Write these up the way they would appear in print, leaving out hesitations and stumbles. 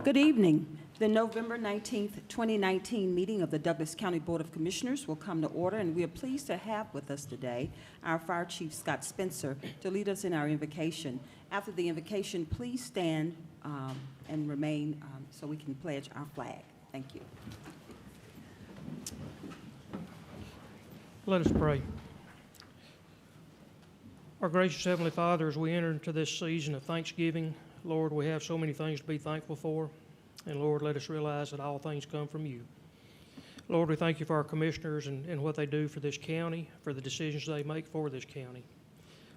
Good evening. The November 19th, 2019 meeting of the Douglas County Board of Commissioners will come to order, and we are pleased to have with us today our Fire Chief Scott Spencer to lead us in our invocation. After the invocation, please stand and remain so we can pledge our flag. Thank you. Let us pray. Our gracious Heavenly Father, as we enter into this season of Thanksgiving, Lord, we have so many things to be thankful for. And Lord, let us realize that all things come from you. Lord, we thank you for our commissioners and what they do for this county, for the decisions they make for this county.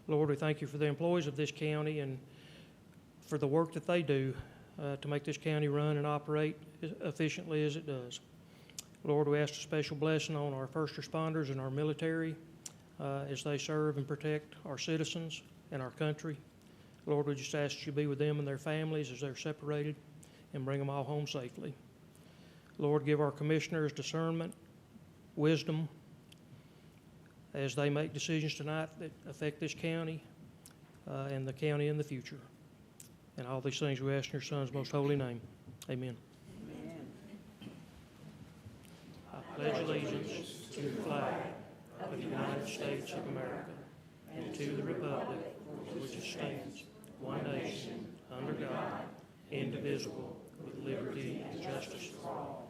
Lord, we thank you for the employees of this county and for the work that they do to make this county run and operate as efficiently as it does. Lord, we ask a special blessing on our first responders and our military as they serve and protect our citizens and our country. Lord, we just ask that you be with them and their families as they're separated and bring them all home safely. Lord, give our commissioners discernment, wisdom, as they make decisions tonight that affect this county and the county in the future. And all these things we ask in your Son's most holy name. Amen. Amen. I pledge allegiance to the flag of the United States of America and to the republic for which it stands, one nation, under God, indivisible, with liberty and justice for all.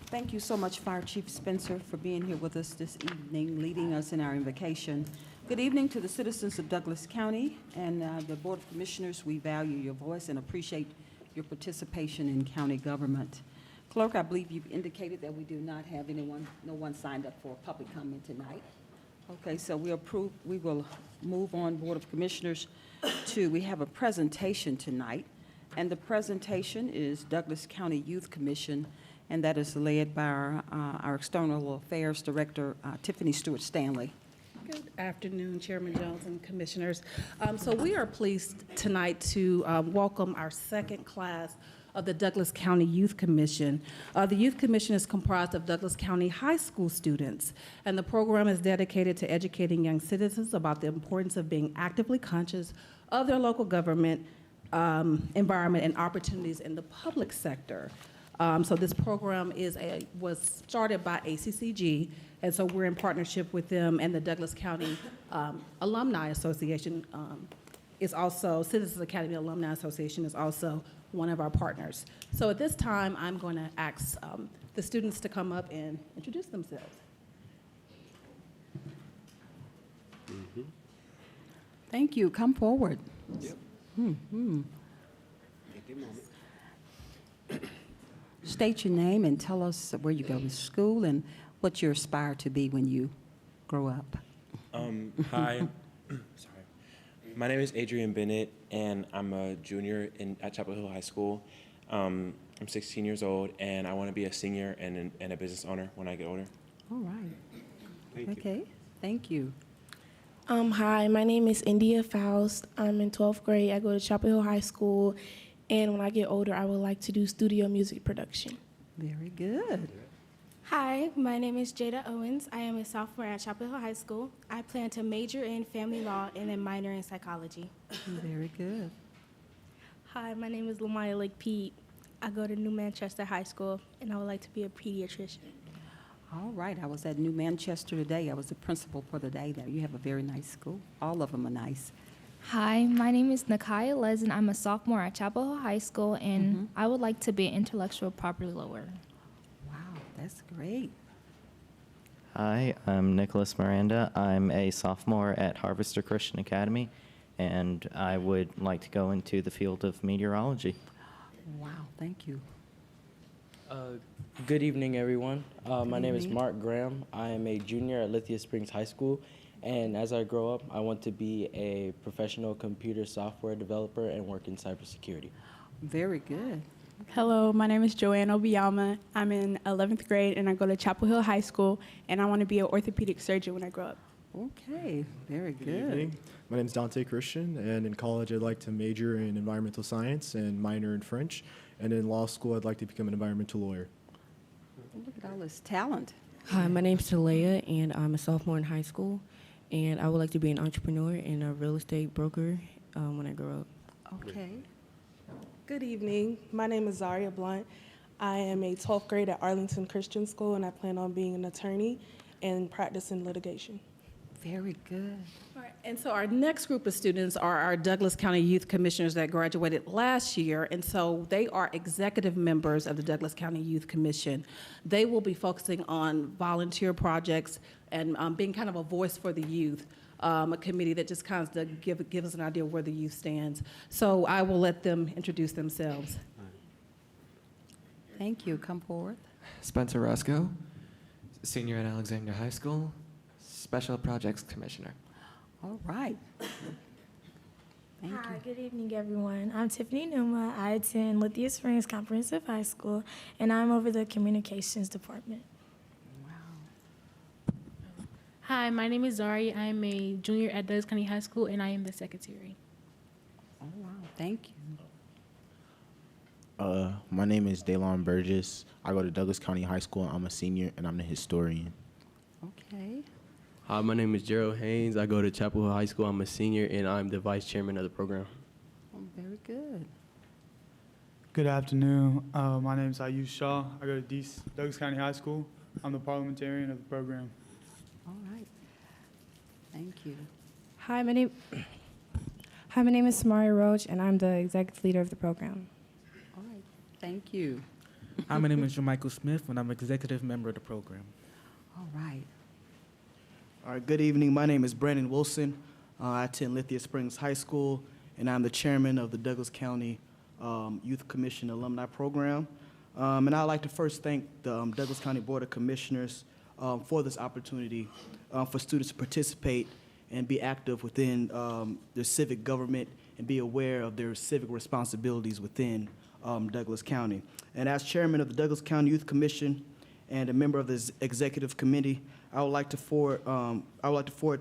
Thank you so much, Fire Chief Spencer, for being here with us this evening, leading us in our invocation. Good evening to the citizens of Douglas County and the Board of Commissioners. We value your voice and appreciate your participation in county government. Clerk, I believe you've indicated that we do not have no one signed up for public comment tonight. Okay, so we will move on, Board of Commissioners, we have a presentation tonight, and the presentation is Douglas County Youth Commission, and that is led by our External Affairs Director, Tiffany Stewart-Stanley. Good afternoon, Chairman Jones and Commissioners. So we are pleased tonight to welcome our second class of the Douglas County Youth Commission. The Youth Commission is comprised of Douglas County high school students, and the program is dedicated to educating young citizens about the importance of being actively conscious of their local government, environment, and opportunities in the public sector. So this program was started by ACCG, and so we're in partnership with them, and the Douglas County Alumni Association is also, Citizens Academy Alumni Association is also one of our partners. So at this time, I'm going to ask the students to come up and introduce themselves. Mm-hmm. Thank you. Come forward. Yep. Mm-hmm. Take a moment. State your name and tell us where you go to school and what you aspire to be when you grow up. Hi. Sorry. My name is Adrian Bennett, and I'm a junior at Chapel Hill High School. I'm 16 years old, and I want to be a senior and a business owner when I get older. All right. Thank you. Okay. Thank you. Hi, my name is India Faust. I'm in 12th grade. I go to Chapel Hill High School, and when I get older, I would like to do studio music production. Very good. Hi, my name is Jada Owens. I am a sophomore at Chapel Hill High School. I plan to major in family law and then minor in psychology. Very good. Hi, my name is Lamaya Lake Pete. I go to New Manchester High School, and I would like to be a pediatrician. All right. I was at New Manchester today. I was the principal for the day there. You have a very nice school. All of them are nice. Hi, my name is Nakaya Les, and I'm a sophomore at Chapel Hill High School, and I would like to be an intellectual property lawyer. Wow, that's great. Hi, I'm Nicholas Miranda. I'm a sophomore at Harvester Christian Academy, and I would like to go into the field of meteorology. Wow, thank you. Good evening, everyone. My name is evening. Mark Graham. I am a junior at Lithia Springs High School, and as I grow up, I want to be a professional computer software developer and work in cybersecurity. Very good. Hello, my name is Joanne Obiyama. I'm in 11th grade, and I go to Chapel Hill High School, and I want to be an orthopedic surgeon when I grow up. Okay, very good. Good evening. My name is Dante Christian, and in college I'd like to major in environmental science and minor in French. And in law school, I'd like to become an environmental lawyer. Look at all this talent. Hi, my name's Talea, and I'm a sophomore in high school. and I would like to be an entrepreneur and a real estate broker when I grow up. Okay. Good evening. My name is Zaria Blunt. I am a 12th grade at Arlington Christian School, and I plan on being an attorney and practicing litigation. Very good. All right, and so our next group of students are our Douglas County Youth Commissioners that graduated last year, and so they are executive members of the Douglas County Youth Commission. They will be focusing on volunteer projects and being kind of a voice for the youth, a committee that just kind of give us an idea of where the youth stands. So I will let them introduce themselves. Thank you. Come forward. Spencer Roscoe, senior at Alexandria High School, Special Projects Commissioner. All right. Thank Hi, you. good evening, everyone. I'm Tiffany Numa. I attend Lithia Springs Comprehensive High School, and I'm over the Communications Department. Hi, my name is Zari. I'm a junior at Douglas County High School, and I am the secretary. Oh, wow. Thank you. My name is Daylon Burgess. I go to Douglas County High School. I'm a senior, and I'm the historian. Okay. Hi, my name is Gerald Haynes. I go to Chapel Hill High School. I'm a senior, and I'm the vice chairman of the program. Oh, very good. Good afternoon. My name is Ayush Shaw. I go to Douglas County High School. I'm the parliamentarian of the program. All right. Thank you. Hi, my name is Samari Roach, and I'm the executive leader of the program. All right. Thank you. Hi, my name is Jermichael Smith, and I'm executive member of the program. All right. All right, good evening. My name is Brandon Wilson. I attend Lithia Springs High School, and I'm the chairman of the Douglas County Youth Commission Alumni Program. And I'd like to first thank the Douglas County Board of Commissioners for this opportunity for students to participate and be active within their civic government and be aware of their civic responsibilities within Douglas County. And as chairman of the Douglas County Youth Commission and a member of the executive committee, I would like to forward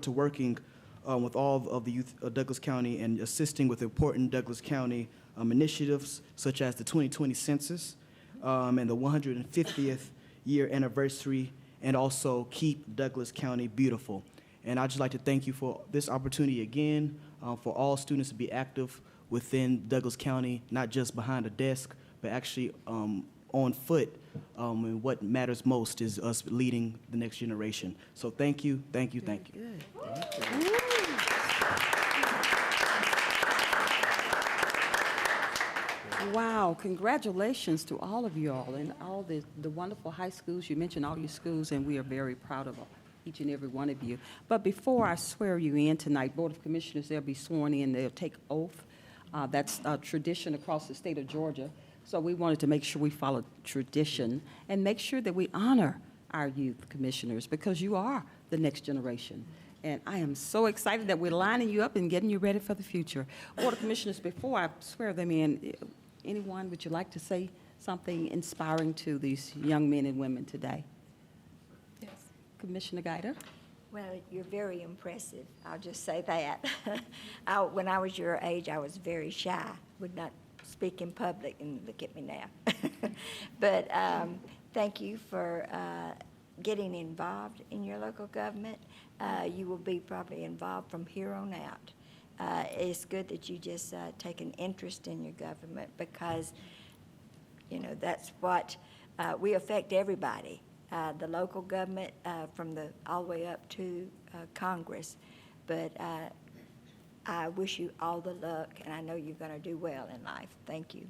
to working with all of the youth of Douglas County and assisting with important Douglas County initiatives such as the 2020 census and the 150th year anniversary, and also Keep Douglas County Beautiful. And I'd just like to thank you for this opportunity again, for all students to be active within Douglas County, not just behind a desk, but actually on foot. And what matters most is us leading the next generation. So thank you, thank you, thank you. Thank you. Wow, congratulations to all of you all and all the wonderful high schools. You mentioned all your schools, and we are very proud of each and every one of you. But before I swear you in tonight, Board of Commissioners, they'll be sworn in, they'll take oath. That's a tradition across the state of Georgia. So we wanted to make sure we follow tradition and make sure that we honor our youth commissioners, because you are the next generation. And I am so excited that we're lining you up and getting you ready for the future. Board of Commissioners, before I swear them in, anyone, would you like to say something inspiring to these young men and women today? Yes. Commissioner Guida? Well, you're very impressive. I'll just say that. When I was your age, I was very shy, would not speak in public, and look at me now. But thank you for getting involved in your local government. You will be probably involved from here on out. It's good that you just take an interest in your government, because, you know, that's what we affect everybody. The local government from all the way up to Congress. But I wish you all the luck, and I know you're going to do well in life. Thank you.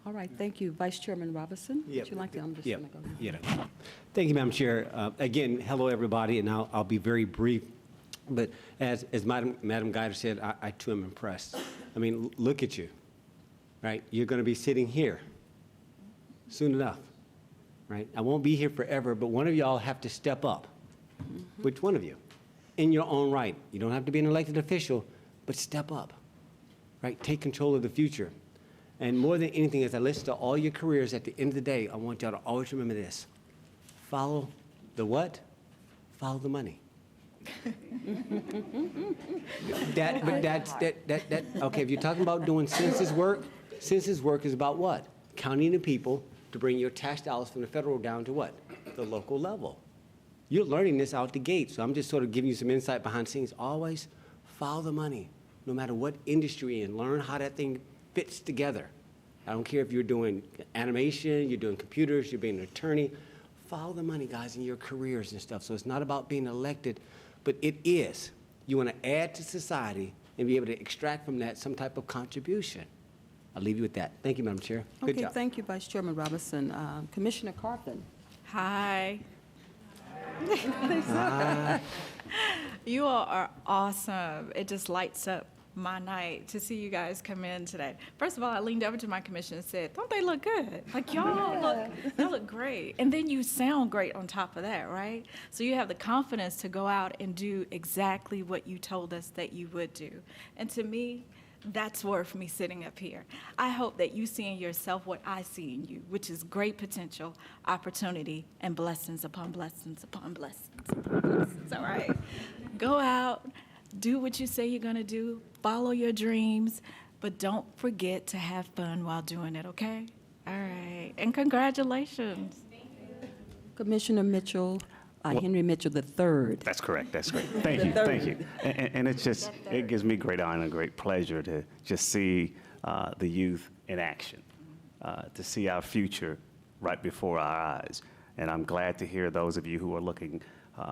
All right, thank you. Vice Chairman Robinson, would you like to? I'm just going to go. Yeah. Thank you, Madam Chair. Again, hello, everybody, and I'll be very brief. But as Madam Guider said, I too am impressed. I mean, look at you, right? You're going to be sitting here soon enough, right? I won't be here forever, but one of y'all have to step up. Mm-hmm. Which one of you? In your own right. You don't have to be an elected official, but step up, right? Take control of the future. And more than anything, as I listen to all your careers, at the end of the day, I want y'all to always remember this. Follow the what? Follow the money. Okay, if you're talking about doing census work is about what? Counting the people to bring your tax dollars from the federal down to what? The local level. you're learning this out the gate. So I'm just sort of giving you some insight behind the scenes. Always follow the money, no matter what industry you're in. Learn how that thing fits together. I don't care if you're doing animation, you're doing computers, you're being an attorney. Follow the money, guys, in your careers and stuff. So it's not about being elected, but it is. You want to add to society and be able to extract from that some type of contribution. I'll leave you with that. Thank you, Madam Chair. Good Okay, job. thank you, Vice Chairman Robinson. Commissioner Carthen. Hi. Hi. You all are awesome. It just lights up my night to see you guys come in today. First of all, I leaned over to my commissioner and said, don't they look good? Like, y'all look great. And then you sound great on top of that, right? So you have the confidence to go out and do exactly what you told us that you would do. And to me, that's worth me sitting up here. I hope that you see in yourself what I see in you, which is great potential, opportunity, and blessings upon blessings upon blessings upon blessings, all right? Go out, do what you say you're gonna do, follow your dreams, but don't forget to have fun while doing it, okay? All right, and congratulations. Commissioner Mitchell, Henry Mitchell III. That's correct. That's great. Thank you. Thank you. And it's just, it gives me great honor and great pleasure to just see the youth in action, to see our future right before our eyes. And I'm glad to hear those of you who are looking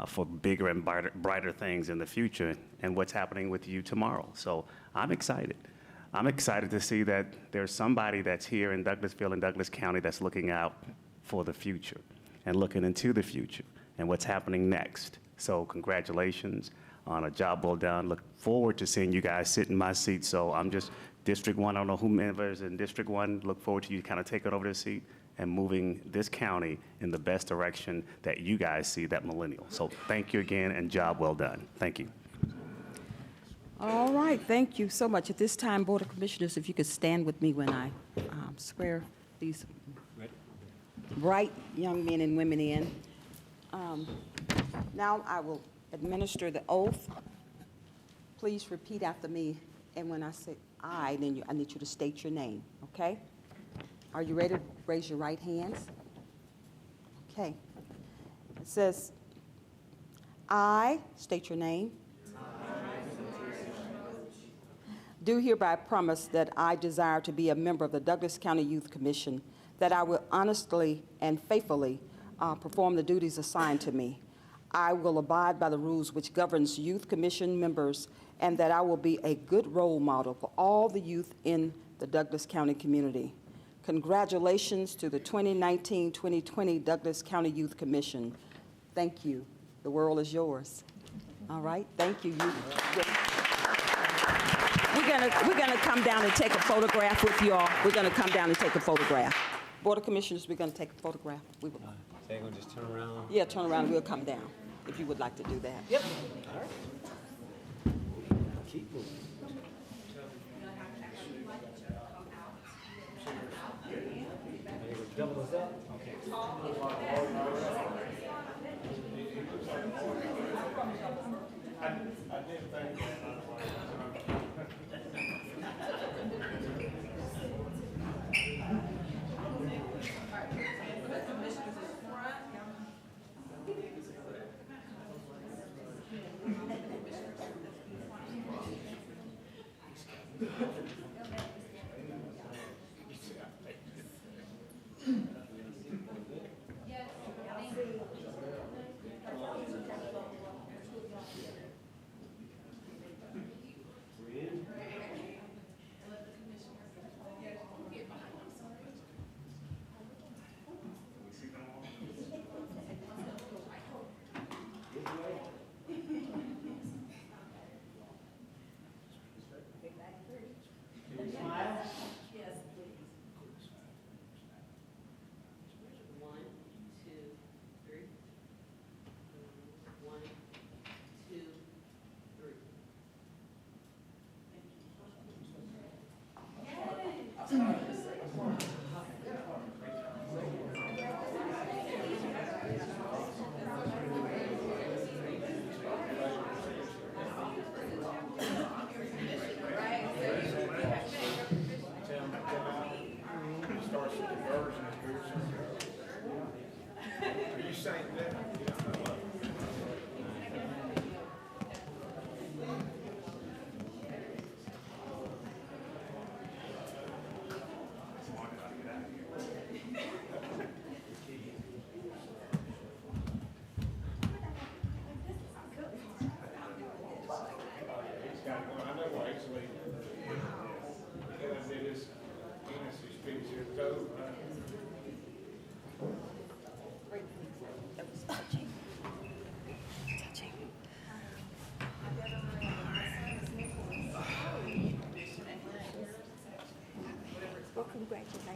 for bigger and brighter things in the future and what's happening with you tomorrow. So I'm excited. I'm excited to see that there's somebody that's here in Douglasville and Douglas County that's looking out for the future and looking into the future and what's happening next. So congratulations on a job well done. Look forward to seeing you guys sit in my seat. So I'm just District 1, I don't know who members in District 1, look forward to you kind of taking over the seat and moving this county in the best direction that you guys see that millennial. So thank you again and job well done. Thank you. All right, thank you so much. At this time, Board of Commissioners, if you could stand with me when I swear these bright young men and women in. Now I will administer the oath. Please repeat after me, and when I say I, then I need you to state your name, okay? Are you ready to raise your right hands? Okay. It says, I, state your name, do hereby promise that I desire to be a member of the Douglas County Youth Commission, that I will honestly and faithfully perform the duties assigned to me. I will abide by the rules which governs Youth Commission members, and that I will be a good role model for all the youth in the Douglas County community. Congratulations to the 2019-2020 Douglas County Youth Commission. Thank you. The world is yours. All right, thank you. We're gonna come down and take a photograph with you all. We're gonna come down and take a photograph. Board of Commissioners, we're gonna take a photograph. We will. So you're gonna just turn around? Yeah, turn around and we'll come down, if you would like to do that. Yep. All right. Keep moving. Double us up.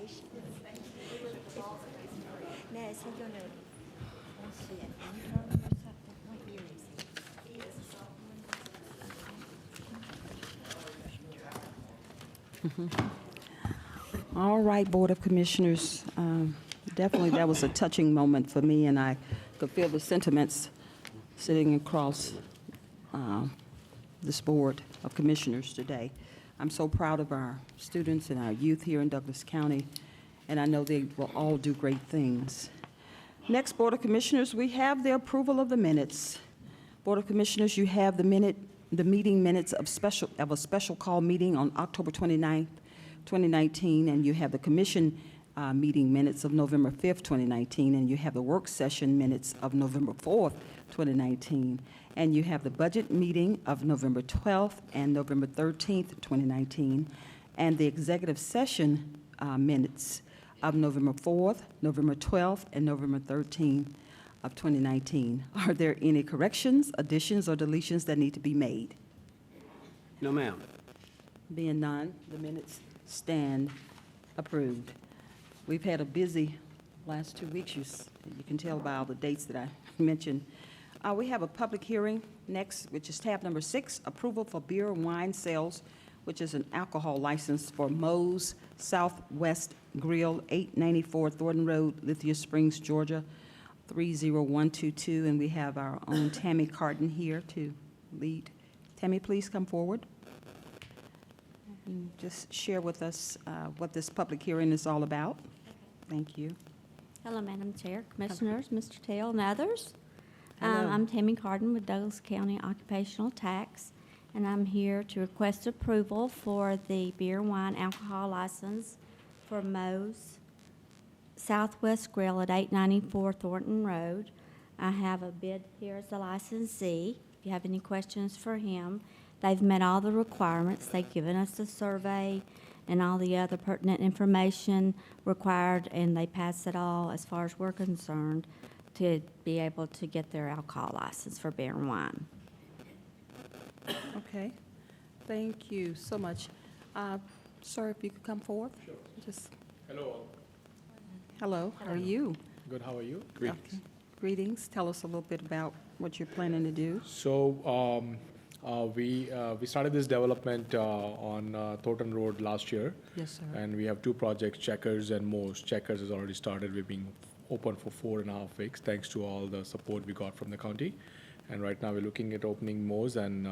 Congratulations. Now, is he gonna, let's see, an intern or something? What year is he? All right, Board of Commissioners, definitely that was a touching moment for me, and I could feel the sentiments sitting across this Board of Commissioners today. I'm so proud of our students and our youth here in Douglas County, and I know they will all do great things. Next, Board of Commissioners, we have the approval of the minutes. Board of Commissioners, you have the meeting minutes of a special call meeting on October 29th, 2019, and you have the commission meeting minutes of November 5th, 2019, and you have the work session minutes of November 4th, 2019, and you have the budget meeting of November 12th and November 13th, 2019, and the executive session minutes of November 4th, November 12th, and November 13th of 2019. Are there any corrections, additions, or deletions that need to be made? No, ma'am. Being none, the minutes stand approved. We've had a busy last 2 weeks. You can tell by all the dates that I mentioned. We have a public hearing next, which is tab number 6, approval for beer and wine sales, which is an alcohol license for Moe's Southwest Grill, 894 Thornton Road, Lithia Springs, Georgia, 30122. And we have our own Tammy Carden here to lead. Tammy, please come forward. And just share with us what this public hearing is all about. Thank you. Hello, Madam Chair, Commissioners, Mr. Tell, and others. Hello. I'm Tammy Carden with Douglas County Occupational Tax, and I'm here to request approval for the beer, wine, alcohol license for Moe's Southwest Grill at 894 Thornton Road. I have a bid here as the licensee. If you have any questions for him, they've met all the requirements. They've given us the survey and all the other pertinent information required, and they passed it all as far as we're concerned to be able to get their alcohol license for beer and wine. Okay. Thank you so much. Sir, if you could come forward. Sure. Just. Hello. Hello. How are you? Good. How are you? Greetings. Okay. Greetings. Tell us a little bit about what you're planning to do. So we started this development on Thornton Road last year. Yes, sir. And we have two projects, Checkers and Moe's. Checkers has already started. We're being open for 4.5 weeks, thanks to all the support we got from the county. And right now we're looking at opening Moe's and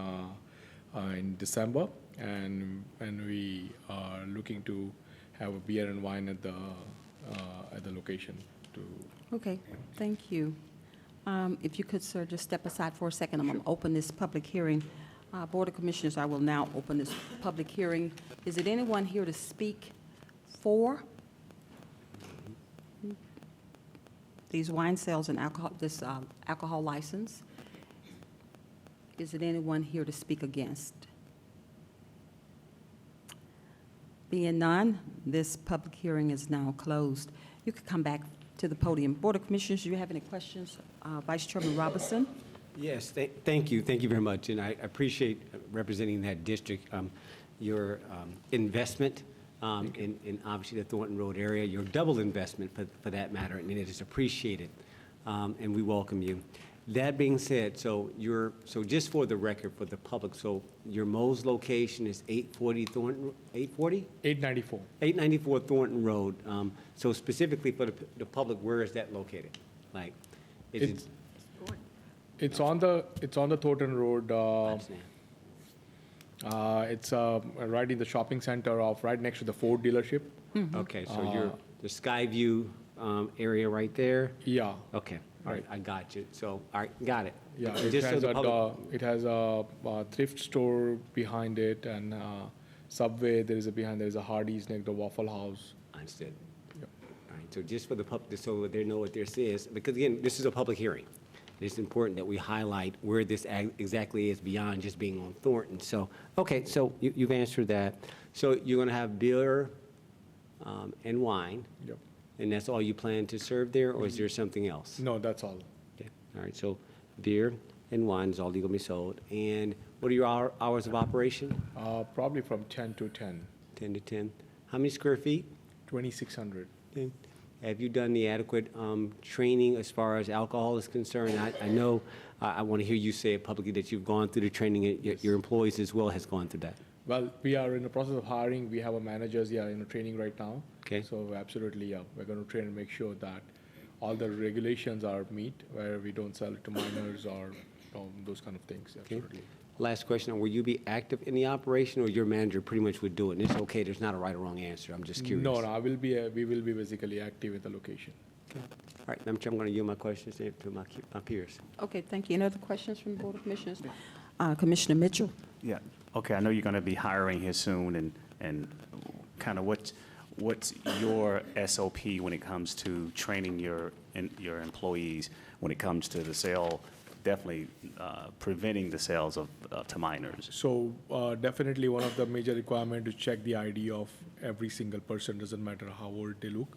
in December, and we are looking to have a beer and wine at the location. Okay. Thank you. If you could, sir, just step aside for a second. I'm going to open this public hearing. Board of Commissioners, I will now open this public hearing. Is it anyone here to speak for these wine sales and alcohol, this alcohol license? Is it anyone here to speak against? Being none, this public hearing is now closed. You could come back to the podium. Board of Commissioners, do you have any questions? Vice Chairman Robinson? Yes, thank you. Thank you very much. And I appreciate representing that district. Your investment in obviously the Thornton Road area, your double investment for that matter, and it is appreciated. And we welcome you. That being said, so just for the record, for the public, so your Moe's location is 840 Thornton, 840? 894. 894 Thornton Road. So specifically for the public, where is that located? Like, it's on the Thornton Road. It's right in the shopping center right next to the Ford dealership. Mm-hmm. Okay, so you're the Skyview area right there? Yeah. Okay. All right, I got you. So, all right, got it. Yeah, Just it has a thrift store behind it, and Subway. There is a Hardee's next to Waffle House. Understood. All right, so just for the public, so they know what this is, because again, this is a public hearing. It's important that we highlight where this exactly is beyond just being on Thornton. So, okay, so you've answered that. So you're going to have beer and wine. Yep. And that's all you plan to serve there, or is there something else? No, that's all. Okay. All right, so beer and wine is all legally going to be sold. And what are your hours of operation? Probably from 10 to 10. 10 to 10. How many square feet? 2,600. Okay. Have you done the adequate training as far as alcohol is concerned? I know, I want to hear you say it publicly that you've gone through the training, your employees as well has gone through that. Well, we are in the process of hiring. We have our managers, in training right now. Okay. So absolutely, we're going to train and make sure that all the regulations are meet, where we don't sell it to minors or those kind of things. Absolutely. Last question, will you be active in the operation, or your manager pretty much would do it? And it's okay, there's not a right or wrong answer, I'm just curious. No, I will be. We will be basically active at the location. All right, Madam Chair, I'm going to yield my questions to my peers. Okay, thank you. Any other questions from the Board of Commissioners? Commissioner Mitchell? Yeah, okay, I know you're going to be hiring here soon, and kind of what's your SOP when it comes to training your employees when it comes to the sale, definitely preventing the sales to minors? So definitely one of the major requirements is check the ID of every single person, doesn't matter how old they look.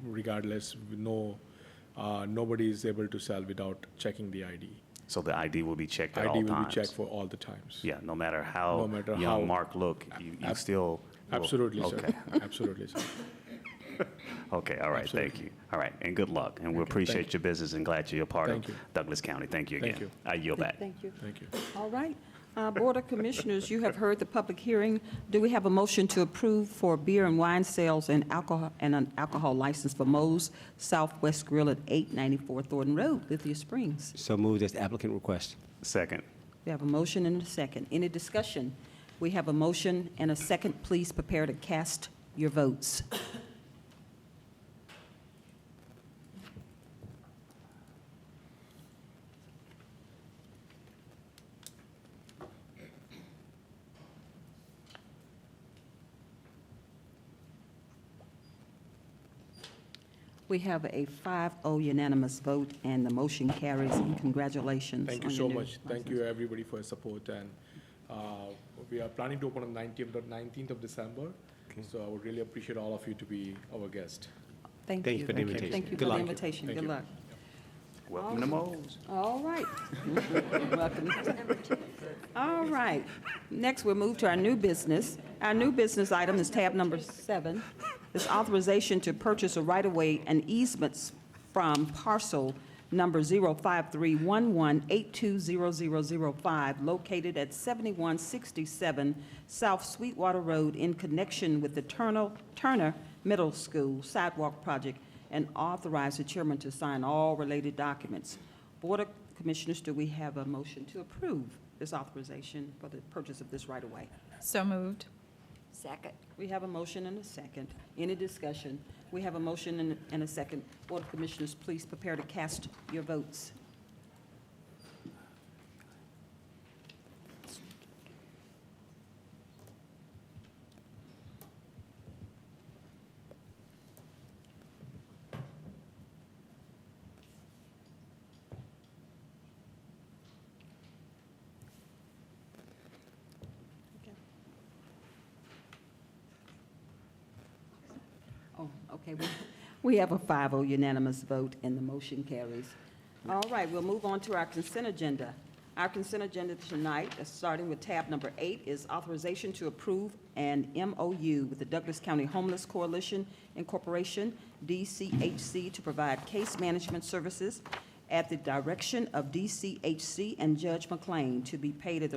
Regardless, nobody is able to sell without checking the ID. So the ID will be checked at all times? ID will be checked for all the times. Yeah, no matter how young Mark look, you still will? Absolutely, sir. Okay. Absolutely, sir. Okay, all right, Absolutely. thank you. All right, and good luck, and we you. appreciate Thank your business and glad you're a part of Thank you. Douglas County. Thank you again. Thank you. I yield back. Thank you. Thank you. All right. Board of Commissioners, you have heard the public hearing. Do we have a motion to approve for beer and wine sales and an alcohol license for Moe's Southwest Grill at 894 Thornton Road, Lithia Springs? So moved as the applicant request. Second. We have a motion and a second. Any discussion? We have a motion and a second. Please prepare to cast your votes. We have a 5-0 unanimous vote, and the motion carries. Congratulations. Thank you on so your new much. Thank license. you, everybody, for your support. And we are planning to open on 19th of December. So I would really appreciate all of you to be our guest. Thank Thank you. you for the invitation. Thank you Good for the luck. invitation. Thank Good you. luck. Welcome to Moe's. All right. Welcome. All right. Next, we'll move to our new business. Our new business item is tab number 7. It's authorization to purchase a right-of-way and easements from parcel number 05311820005, located at 7167 South Sweetwater Road in connection with the Turner Middle School sidewalk project, and authorize the chairman to sign all related documents. Board of Commissioners, do we have a motion to approve this authorization for the purchase of this right-of-way? So moved. Second. We have a motion and a second. Any discussion? We have a motion and a second. Board of Commissioners, please prepare to cast your votes. Oh, okay. We have a 5-0 unanimous vote, and the motion carries. All right, we'll move on to our consent agenda. Our consent agenda tonight, starting with tab number 8, is authorization to approve an MOU with the Douglas County Homeless Coalition Incorporation, DCHC, to provide case management services at the direction of DCHC and Judge McLean, to be paid at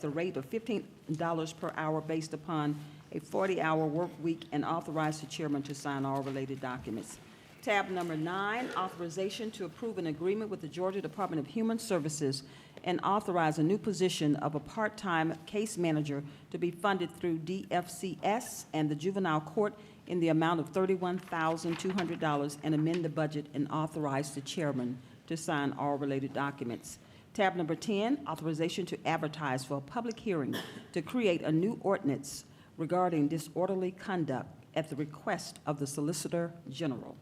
the rate of $15 per hour based upon a 40-hour work week, and authorize the chairman to sign all related documents. Tab number 9, authorization to approve an agreement with the Georgia Department of Human Services and authorize a new position of a part-time case manager to be funded through DFCS and the juvenile court in the amount of $31,200, and amend the budget and authorize the chairman to sign all related documents. Tab number 10, authorization to advertise for a public hearing to create a new ordinance regarding disorderly conduct at the request of the Solicitor General.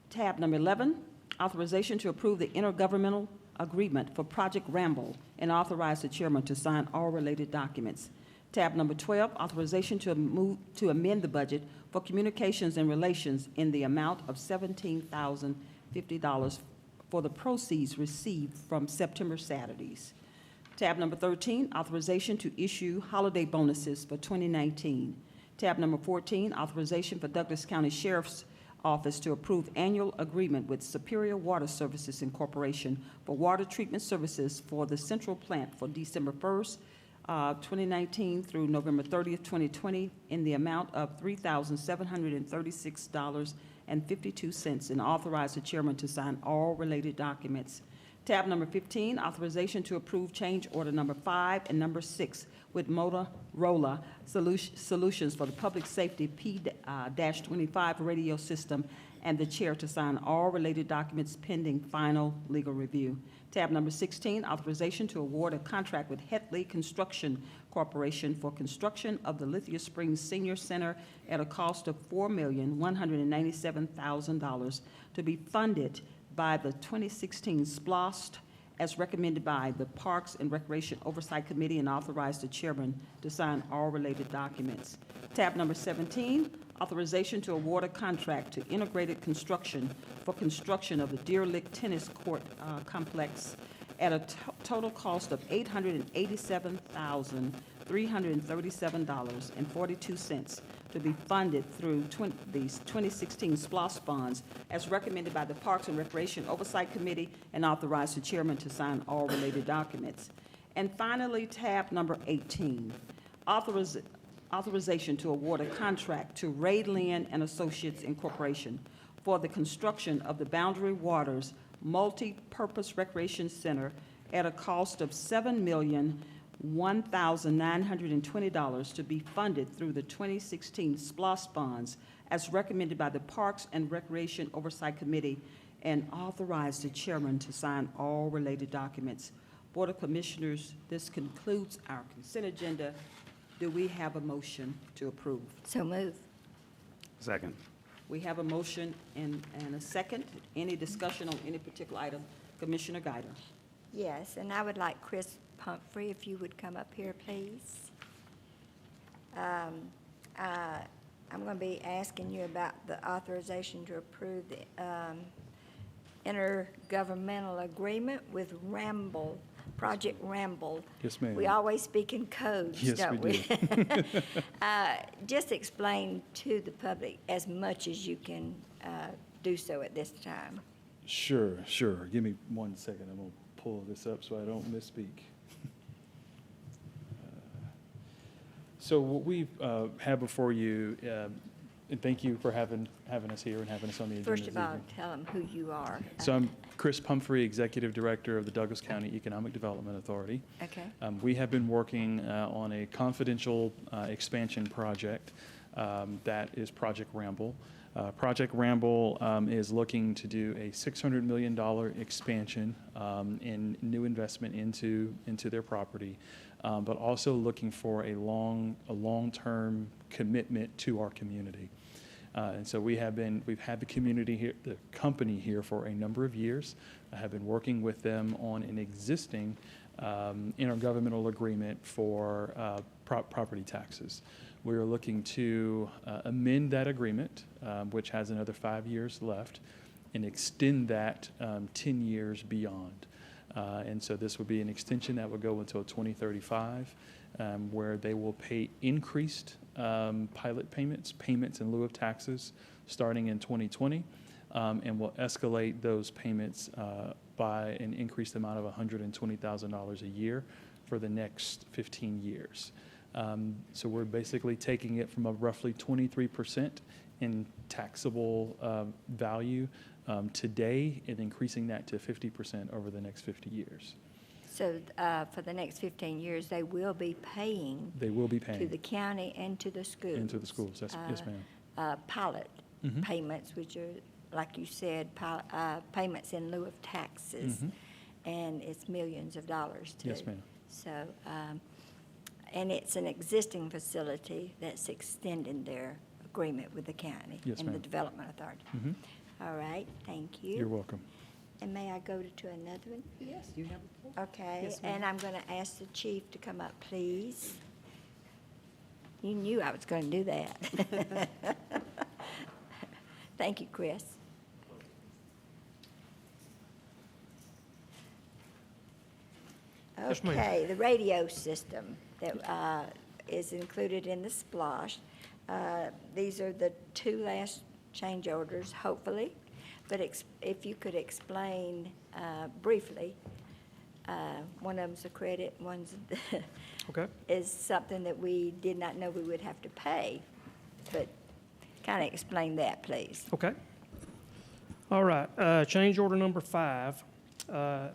Tab number 11, authorization to approve the intergovernmental agreement for Project Ramble and authorize the chairman to sign all related documents. Tab number 12, authorization to amend the budget for communications and relations in the amount of $17,050 for the proceeds received from September Saturdays. Tab number 13, authorization to issue holiday bonuses for 2019. Tab number 14, authorization for Douglas County Sheriff's Office to approve annual agreement with Superior Water Services Incorporation for water treatment services for the central plant for December 1st, 2019 through November 30th, 2020, in the amount of $3,736.52, and authorize the chairman to sign all related documents. Tab number 15, authorization to approve change order number 5 and number 6 with Motorola Solutions for the Public Safety P-25 radio system, and the chair to sign all related documents pending final legal review. Tab number 16, authorization to award a contract with Hetley Construction Corporation for construction of the Lithia Springs Senior Center at a cost of $4,197,000 to be funded by the 2016 SPLOST as recommended by the Parks and Recreation Oversight Committee, and authorize the chairman to sign all related documents. Tab number 17, authorization to award a contract to Integrated Construction for construction of the Deer Lick Tennis Court Complex at a total cost of $887,337.42 to be funded through these 2016 SPLOST bonds as recommended by the Parks and Recreation Oversight Committee, and authorize the chairman to sign all related documents. And finally, tab number 18, authorization to award a contract to Ray Lynn and Associates Incorporation for the construction of the Boundary Waters Multi-Purpose Recreation Center at a cost of $7,001,920 to be funded through the 2016 SPLOST bonds as recommended by the Parks and Recreation Oversight Committee, and authorize the chairman to sign all related documents. Board of Commissioners, this concludes our consent agenda. Do we have a motion to approve? So move. Second. We have a motion and a second. Any discussion on any particular item? Commissioner Guider. Yes, and I would like Chris Pumphrey, if you would come up here, please. I'm going to be asking you about the authorization to approve the intergovernmental agreement with Ramble, Project Ramble. Yes, ma'am. We always speak in codes, Yes, don't we we? do. Just explain to the public as much as you can do so at this time. Sure. Give me 1 second. I'm going to pull this up so I don't misspeak. So what we have before you, and thank you for having us here and having us on the agenda. First this of all, evening. tell them who you are. So I'm Chris Pumphrey, Executive Director of the Douglas County Economic Development Authority. Okay. We have been working on a confidential expansion project that is Project Ramble. Project Ramble is looking to do a $600 million expansion in new investment into their property, but also looking for a long-term commitment to our community. And so we've had the community here, the company here, for a number of years. I have been working with them on an existing intergovernmental agreement for property taxes. We are looking to amend that agreement, which has another 5 years left, and extend that 10 years beyond. And so this would be an extension that would go until 2035, where they will pay increased pilot payments in lieu of taxes, starting in 2020, and will escalate those payments by an increased amount of $120,000 a year for the next 15 years. So we're basically taking it from a roughly 23% in taxable value today and increasing that to 50% over the next 50 years. So for the next 15 years, they will be paying. They will be paying. To the county and to the schools. And to the schools, yes, ma'am. Pilot Mhm. payments, which are, like you said, payments in lieu of taxes. Mhm. And it's millions of dollars too. Yes, ma'am. So, and it's an existing facility that's extending their agreement with the county. Yes, and the ma'am. Development Authority. Mhm. All right, thank you. You're welcome. And may I go to another one? Yes, you have a floor. Okay, Yes, ma'am. and I'm going to ask the chief to come up, please. You knew I was going to do that. Thank you, Chris. Yes, ma'am. Okay, the radio system that is included in the SPLOST. These are the two last change orders, hopefully. But if you could explain briefly, one of them's a credit, one's Okay. is something that we did not know we would have to pay. But kind of explain that, please. Okay. All right, change order number 5.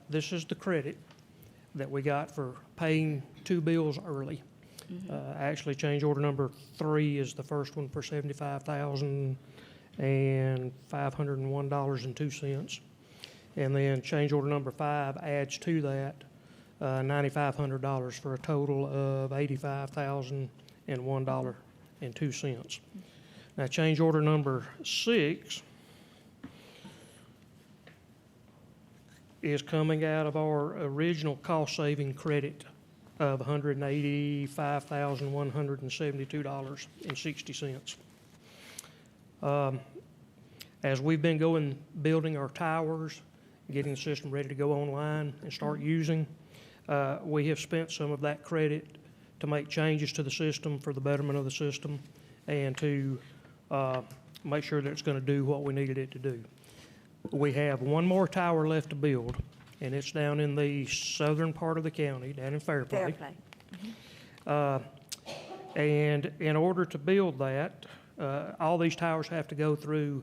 This is the credit that we got for paying 2 bills early. Actually, change order number 3 is the first one for $75,501.02. And then change order number 5 adds to that $9,500 for a total of $85,001.02. Now, change order number 6 is coming out of our original cost-saving credit of $185,172.60. As we've been building our towers, getting the system ready to go online and start using, we have spent some of that credit to make changes to the system for the betterment of the system and to make sure that it's going to do what we needed it to do. We have one more tower left to build, and it's down in the southern part of the county, down in Fairplay. And in order to build that, all these towers have to go through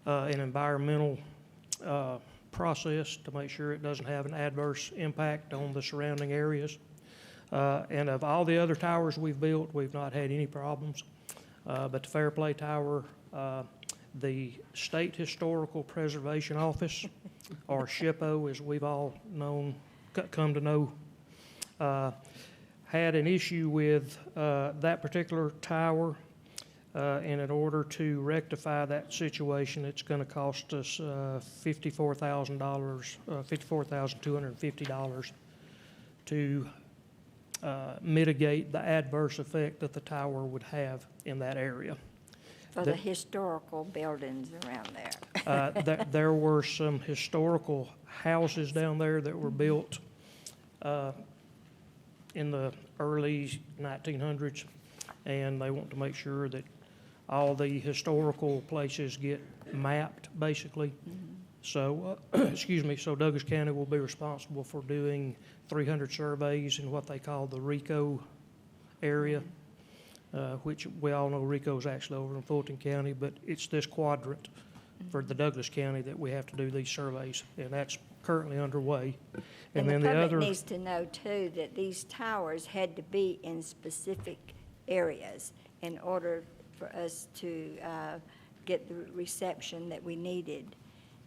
an environmental process to make sure it doesn't have an adverse impact on the surrounding areas. And of all the other towers we've built, we've not had any problems. But the Fairplay Tower, the State Historical Preservation Office, or SHPO as we've all come to know, had an issue with that particular tower. And in order to rectify that situation, it's going to cost us $54,250 to mitigate the adverse effect that the tower would have in that area. For the historical buildings around there. There were some historical houses down there that were built in the early 1900s, and they want to make sure that all the historical places get mapped, basically. So, so Douglas County will be responsible for doing 300 surveys in what they call the RICO area, which we all know RICO is actually over in Fulton County, but it's this quadrant for the Douglas County that we have to do these surveys, and that's currently underway. And then the public needs to know, too, that these towers had to be in specific areas in order for us to get the reception that we needed.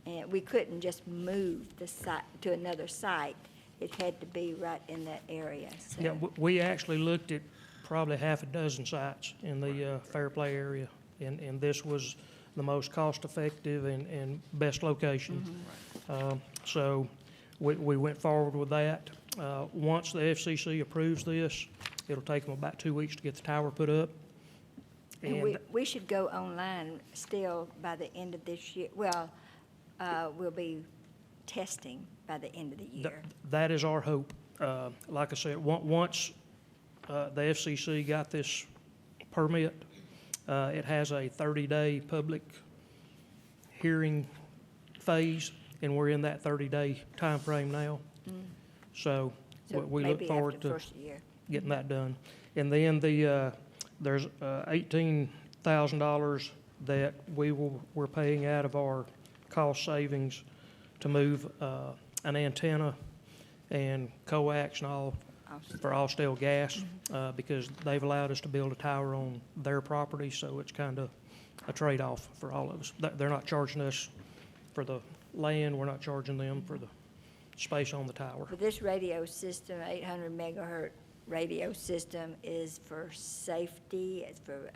And we couldn't just move the site to another site. It had to be right in that area. So. Yeah, we actually looked at probably half a dozen sites in the Fairplay area, and this was the most cost-effective and best location. So we went forward with that. Once the FCC approves this, it'll take them about 2 weeks to get the tower put up. And we should go online still by the end of this year. Well, we'll be testing by the end of the year. That is our hope. Like I said, once the FCC got this permit, it has a 30-day public hearing phase, and we're in that 30-day time frame now. So we look forward to getting that done. And then there's $18,000 that we're paying out of our cost savings to move an antenna and coax and all for Austell Gas because they've allowed us to build a tower on their property, so it's kind of a trade-off for all of us. They're not charging us for the land, we're not charging them for the space on the tower. But this radio system, 800 megahertz radio system, is for safety, it's for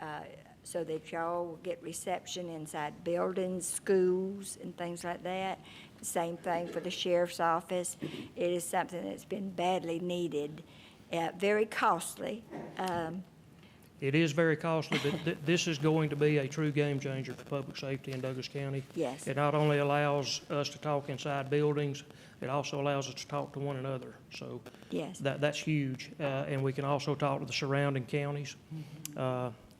so that y'all will get reception inside buildings, schools, and things like that. Same thing for the sheriff's office. It is something that's been badly needed, very costly. It is very costly, but this is going to be a true game changer for public safety in Douglas County. Yes. It not only allows us to talk inside buildings, it also allows us to talk to one another. So yes. that's huge. And we can also talk to the surrounding counties.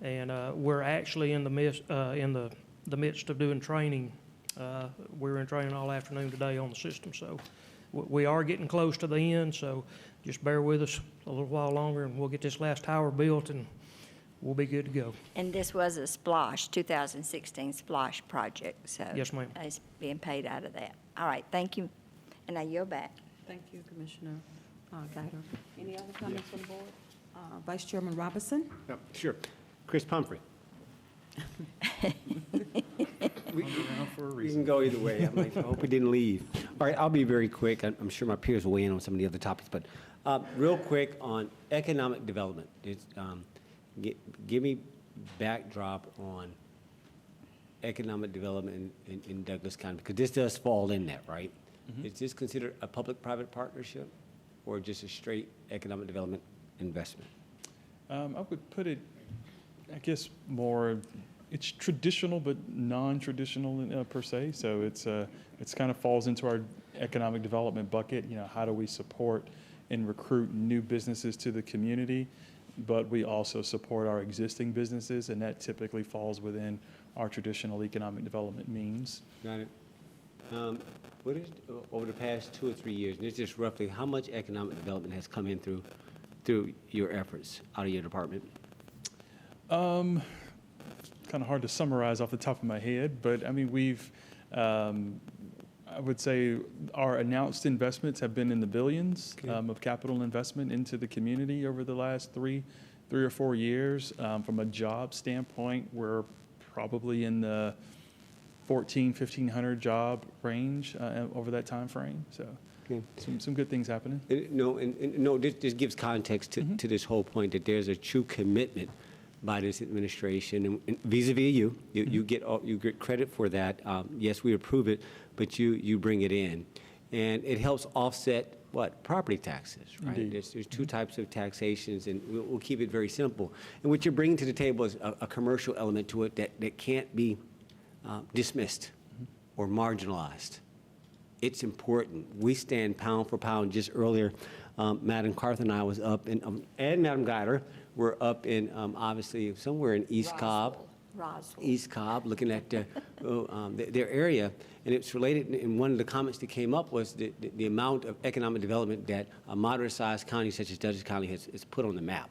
And we're actually in the midst of doing training. We were in training all afternoon today on the system, so we are getting close to the end, so just bear with us a little while longer, and we'll get this last tower built, and we'll be good to go. And this was a SPLOSH, 2016 SPLOSH project, so. Yes, ma'am. It's being paid out of that. All right, thank you, and I yield back. Thank you, Commissioner Guider. Any other comments from the board? Vice Chairman Robinson? Sure. Chris Pumphrey. We can go either way. I hope we didn't leave. All right, I'll be very quick. I'm sure my peers will weigh in on some of the other topics, but real quick on economic development. Give me backdrop on economic development in Douglas County, because this does fall in that, right? Mm-hmm. Is this considered a public-private partnership or just a straight economic development investment? I would put it, I guess, more, it's traditional but non-traditional per se. So it's kind of falls into our economic development bucket. You know, how do we support and recruit new businesses to the community? But we also support our existing businesses, and that typically falls within our traditional economic development means. Got it. What is, over the past 2 or 3 years, and it's just roughly how much economic development has come in through your efforts out of your department? Kind of hard to summarize off the top of my head, but I mean, we've, I would say our announced investments have been in the billions of capital investment into the community over the last three or 4 years. From a job standpoint, we're probably in the 1,500 job range over that time frame. So some good things happening. No, this gives context to this whole point that there's a true commitment by this administration, and vis-a-vis you get credit for that. Yes, we approve it, but you bring it in, and it helps offset what? Property taxes, right? There's two types of taxations, and we'll keep it very simple. And what you're bringing to the table is a commercial element to it that can't be dismissed or marginalized. It's important. We stand pound for pound. Just earlier, Madam Carthen and I was up, and Madam Guider were up in, obviously, somewhere in East Cobb. East Cobb, looking at their area. And it's related, and one of the comments that came up was the amount of economic development that a moderate-sized county such as Douglas County has put on the map.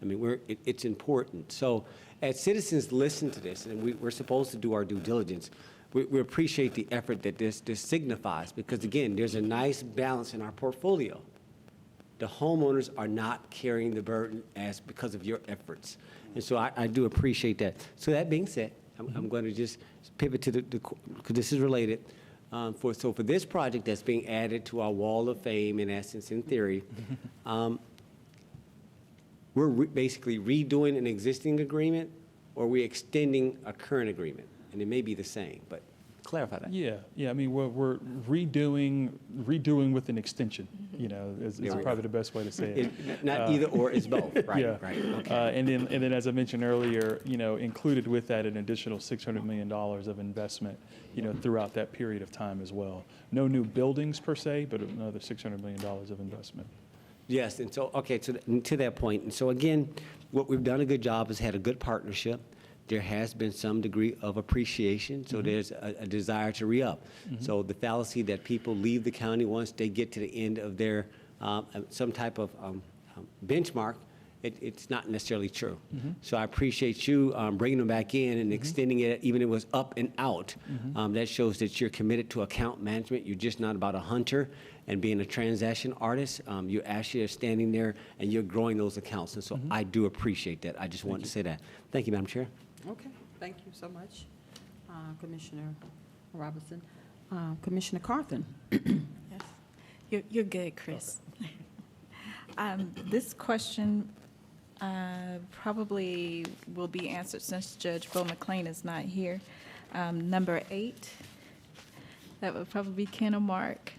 I mean, it's important. So as citizens listen to this, and we're supposed to do our due diligence, we appreciate the effort that this signifies, because again, there's a nice balance in our portfolio. The homeowners are not carrying the burden because of your efforts. And so I do appreciate that. So that being said, I'm going to just pivot to because this is related. For this project that's being added to our wall of fame, in essence, in theory, we're basically redoing an existing agreement, or we're extending a current agreement, and it may be the same, but clarify that. Yeah. I mean, we're redoing with an extension. You know, is probably the best way to say it. Not either or, it's both. Right. Yeah. Right. Okay. And then, as I mentioned earlier, you know, included with that an additional $600 million of investment, you know, throughout that period of time as well. No new buildings per se, but another $600 million of investment. Yes, and so, okay, to that point, and so again, what we've done a good job is had a good partnership. There has been some degree of appreciation, so there's a desire to re-up. So the fallacy that people leave the county once they get to the end of their, some type of benchmark, it's not necessarily true. So I appreciate you bringing them back in and extending it, even if it was up and out. That shows that you're committed to account management. You're just not about a hunter and being a transaction artist. You actually are standing there and you're growing those accounts. And so I do appreciate that. I just wanted to say that. Thank you, Madam Chair. Okay, thank you so much, Commissioner Robinson. Commissioner Carthen. Yes, you're good, Chris. This question probably will be answered since Judge Bo McLean is not here. Number 8, that would probably be Ken or Mark.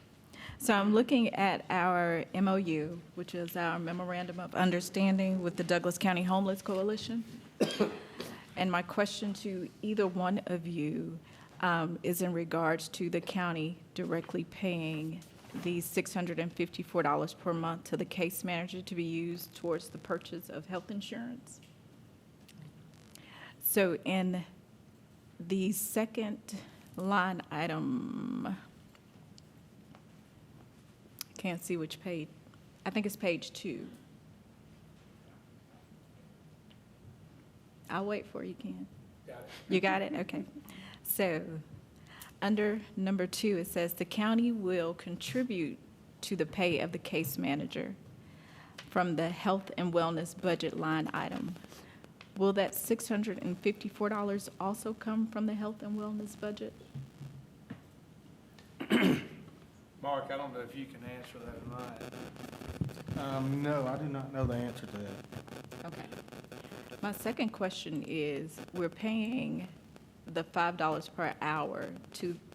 So I'm looking at our MOU, which is our Memorandum of Understanding with the Douglas County Homeless Coalition. And my question to either one of you is in regards to the county directly paying the $654 per month to the case manager to be used towards the purchase of health insurance. So in the second line item, can't see which page. I think it's page 2. I'll wait for you, Ken. You got it? Okay. So, under number 2, it says, "The county will contribute to the pay of the case manager from the health and wellness budget line item." Will that $654 also come from the health and wellness budget? Mark, I don't know if you can answer that or not. No, I do not know the answer to that. Okay. My second question is, we're paying the $5 per hour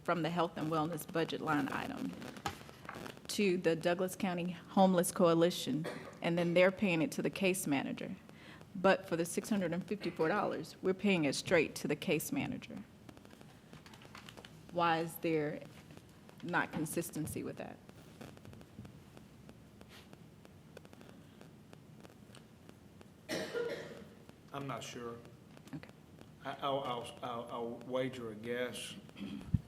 from the health and wellness budget line item to the Douglas County Homeless Coalition, and then they're paying it to the case manager. But for the $654, we're paying it straight to the case manager. Why is there not consistency with that? I'm not sure. Okay. I'll wager a guess,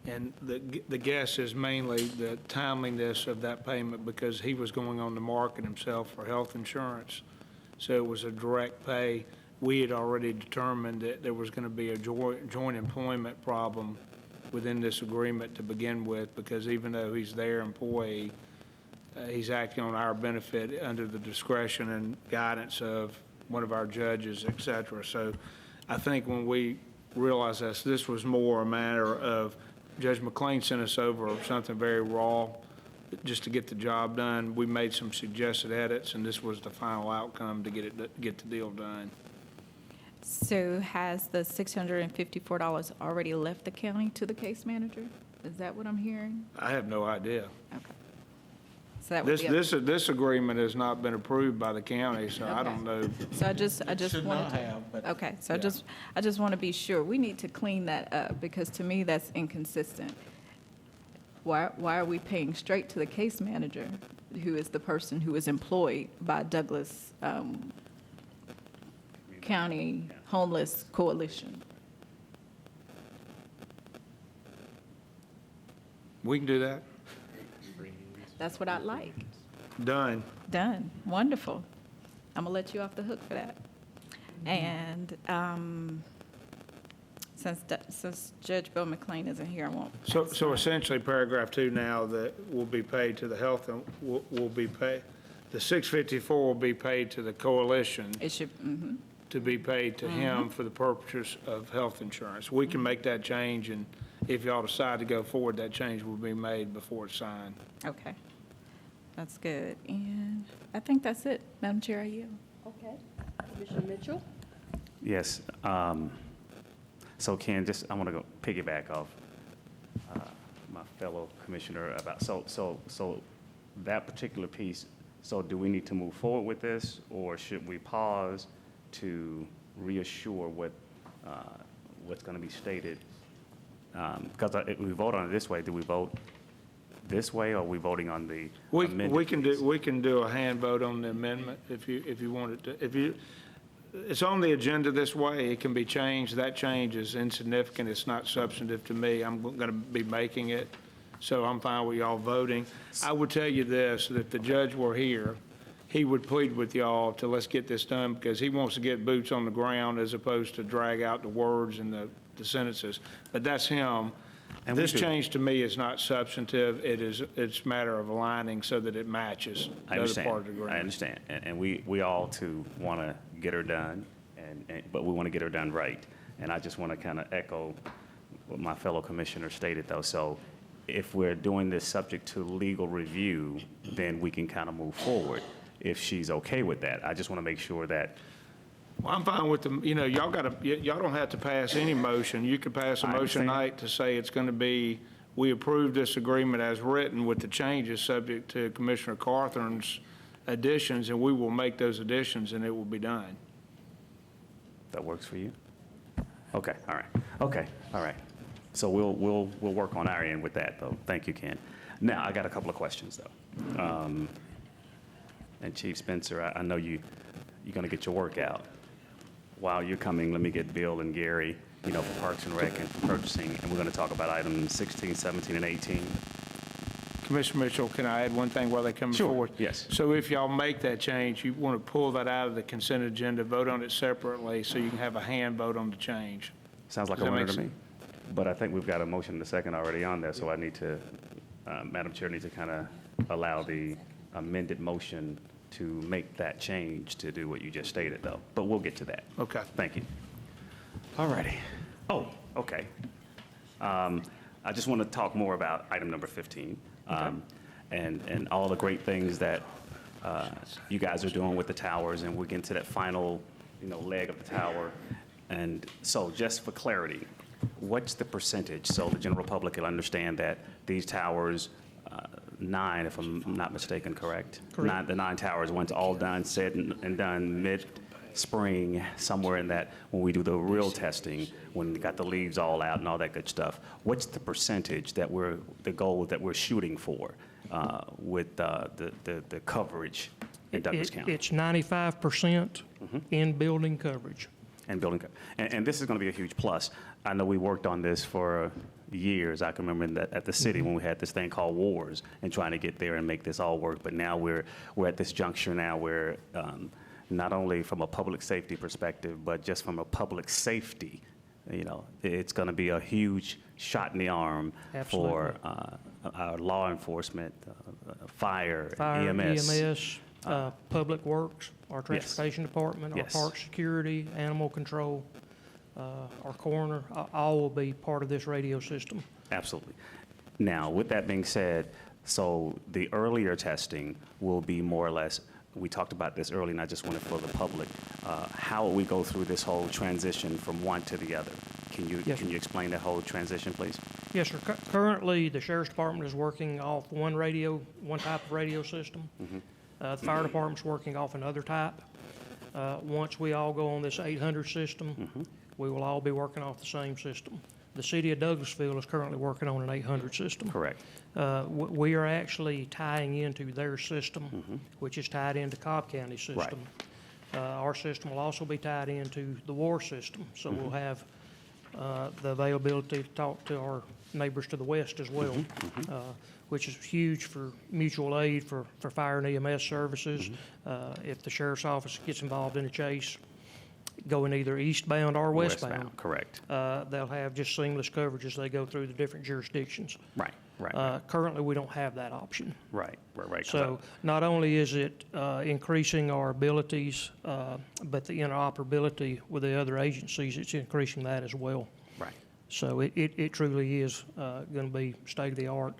and the guess is mainly the timeliness of that payment because he was going on the market himself for health insurance, so it was a direct pay. We had already determined that there was going to be a joint employment problem within this agreement to begin with, because even though he's their employee, he's acting on our benefit under the discretion and guidance of one of our judges, et cetera. So I think when we realized this was more a matter of Judge McLean sent us over something very raw just to get the job done. We made some suggested edits, and this was the final outcome to get the deal done. So has the $654 already left the county to the case manager? Is that what I'm hearing? I have no idea. Okay. So that would be This agreement has not been approved by the county, so I don't know. So I just Should wanted not to. have, but- Okay, so yeah. I just want to be sure. We need to clean that up because to me, that's inconsistent. Why are we paying straight to the case manager, who is the person who is employed by Douglas County Homeless Coalition? We can do that. That's what I'd like. Done. Done. Wonderful. I'm gonna let you off the hook for that. And since Judge Bill McLean isn't here, I won't. So essentially, paragraph 2 now that will be paid to the health and will be paid, the $654 will be paid to the coalition. It should, to be paid to him for the purposes of health insurance. We can make that change, and if y'all decide to go forward, that change will be made before it's signed. Okay. That's good. And I think that's it. Madam Chair, I yield. Okay. Commissioner Mitchell? Yes. So Ken, I want to go piggyback off my fellow commissioner about, so that particular piece, so do we need to move forward with this, or should we pause to reassure what's going to be stated? Because if we vote on it this way, do we vote this way, or are we voting on the amended piece? We can do a hand vote on the amendment if you wanted to. It's on the agenda this way, it can be changed. That change is insignificant. It's not substantive to me. I'm going to be making it, so I'm fine with y'all voting. I would tell you this, that if the judge were here, he would plead with y'all to let's get this done, because he wants to get boots on the ground as opposed to drag out the words and the sentences. But that's him. And This change to me is not substantive. It's a matter of aligning so that it matches the other part of the agreement. I understand, and we all too want to get her done, but we want to get her done right. And I just want to kind of echo what my fellow commissioner stated, though. So if we're doing this subject to legal review, then we can kind of move forward if she's okay with that. I just want to make sure that. Well, I'm fine with y'all don't have to pass any motion. You could pass a motion tonight to say it's going to be, we approve this agreement as written with the changes subject to Commissioner Carthorne's additions, and we will make those additions and it will be done. That works for you? Okay, all right. Okay, all right. So we'll work on our end with that, though. Thank you, Ken. Now, I got a couple of questions, though. And Chief Spencer, I know you're going to get your work out. while you're coming, let me get Bill and Gary, you know, for Parks and Rec and for purchasing, and we're going to talk about items 16, 17, and 18. Commissioner Mitchell, can I add one thing while they come Sure, forward? yes. So if y'all make that change, you want to pull that out of the consent agenda, vote on it separately, so you can have a hand vote on the change. Sounds like Does a that winner make to me. But I think we've got a motion and a second already on there, so I need to, Madam Chair, need to kind of allow the amended motion to make that change to do what you just stated, though. But we'll get to that. Okay. Thank you. All righty. Oh, okay. I just want to talk more about item number 15, and all the great things that you guys are doing with the towers, and we'll get into that final, you know, leg of the tower. And so just for clarity, what's the percentage, so the general public will understand that these towers, 9, if I'm not mistaken, correct? Correct. The 9 towers, once all done, said and done mid-spring, somewhere in that, when we do the real testing, when we got the leaves all out and all that good stuff, what's the percentage that the goal that we're shooting for with the coverage in Douglas County? It's 95% in building coverage. And building, and this is going to be a huge plus. I know we worked on this for years. I can remember at the city when we had this thing called wars and trying to get there and make this all work. But now we're at this juncture now where not only from a public safety perspective, but just from a public safety, you know, it's going to be a huge shot in the arm for our law enforcement, fire, EMS. Public Works, our Transportation Department, our Park Security, Animal Control, our coroner, all will be part of this radio system. Absolutely. Now, with that being said, so the earlier testing will be more or less, we talked about this earlier, and I just wanted for the public, how will we go through this whole transition from one to the other? Can you explain that whole transition, please? Yes, sir. Currently, the Sheriff's Department is working off one type of radio system. The fire department's working off another type. Once we all go on this 800 system, we will all be working off the same system. The city of Douglasville is currently working on an 800 system. Correct. We are actually tying into their system, which is tied into Cobb County system. Our system will also be tied into the war system, so we'll have the availability to talk to our neighbors to the west as well, which is huge for mutual aid for fire and EMS services. If the sheriff's office gets involved in a chase, going either eastbound or westbound. Correct. They'll have just seamless coverage as they go through the different jurisdictions. Right. Currently, we don't have that option. Right. So not only is it increasing our abilities, but the interoperability with the other agencies, it's increasing that as well. Right. So it truly is going to be state-of-the-art.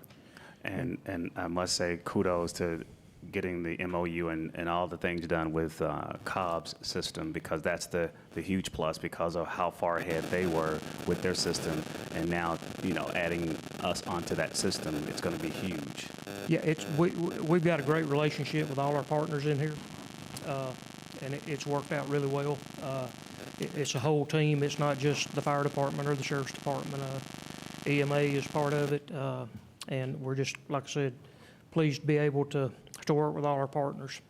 And I must say kudos to getting the MOU and all the things done with Cobb's system, because that's the huge plus because of how far ahead they were with their system. And now, you know, adding us onto that system, it's going to be huge. Yeah, we've got a great relationship with all our partners in here, and it's worked out really well. It's a whole team. It's not just the fire department or the sheriff's department. EMA is part of it. And we're just, like I said, pleased to be able to work with all our partners.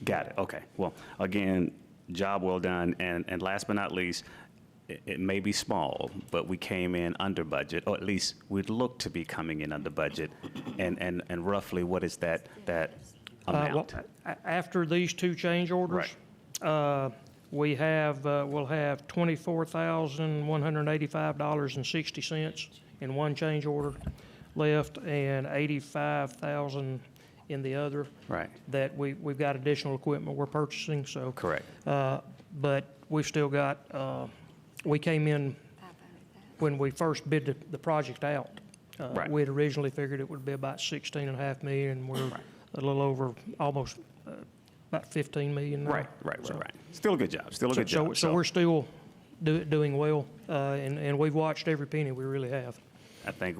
Got it. Okay. Well, again, job well done. And last but not least, it may be small, but we came in under budget, or at least we'd look to be coming in under budget. And roughly, what is that amount? After these two change orders, we'll have $24,185.60 in one change order left, and $85,000 in the other. Right. That we've got additional equipment we're purchasing. So correct. But we've still got. We came in when we first bid the project out. We had originally figured it would be about $16.5 million. We're a little over, almost about $15 million now. Right. Still a good job. So we're still doing well, and we've watched every penny. We really have. I think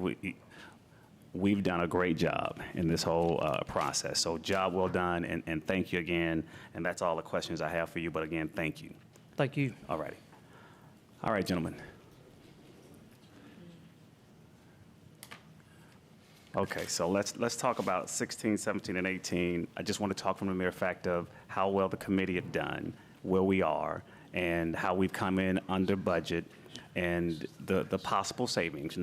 we've done a great job in this whole process. So job well done, and thank you again. And that's all the questions I have for you. But again, thank you. Thank you. All righty. All right, gentlemen. Okay, so let's talk about 16, 17, and 18. I just want to talk from the mere fact of how well the committee have done, where we are, and how we've come in under budget and the possible savings.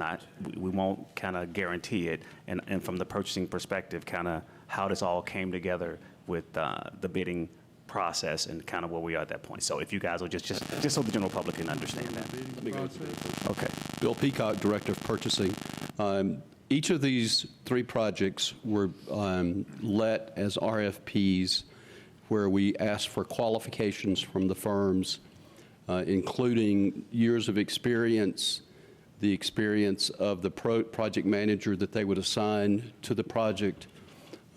We won't kind of guarantee it, and from the purchasing perspective, kind of how this all came together with the bidding process and kind of where we are at that point. So if you guys will just so the general public can understand that. Okay. Bill Peacock, Director of Purchasing. Each of these 3 projects were let as RFPs, where we asked for qualifications from the firms, including years of experience, the experience of the project manager that they would assign to the project,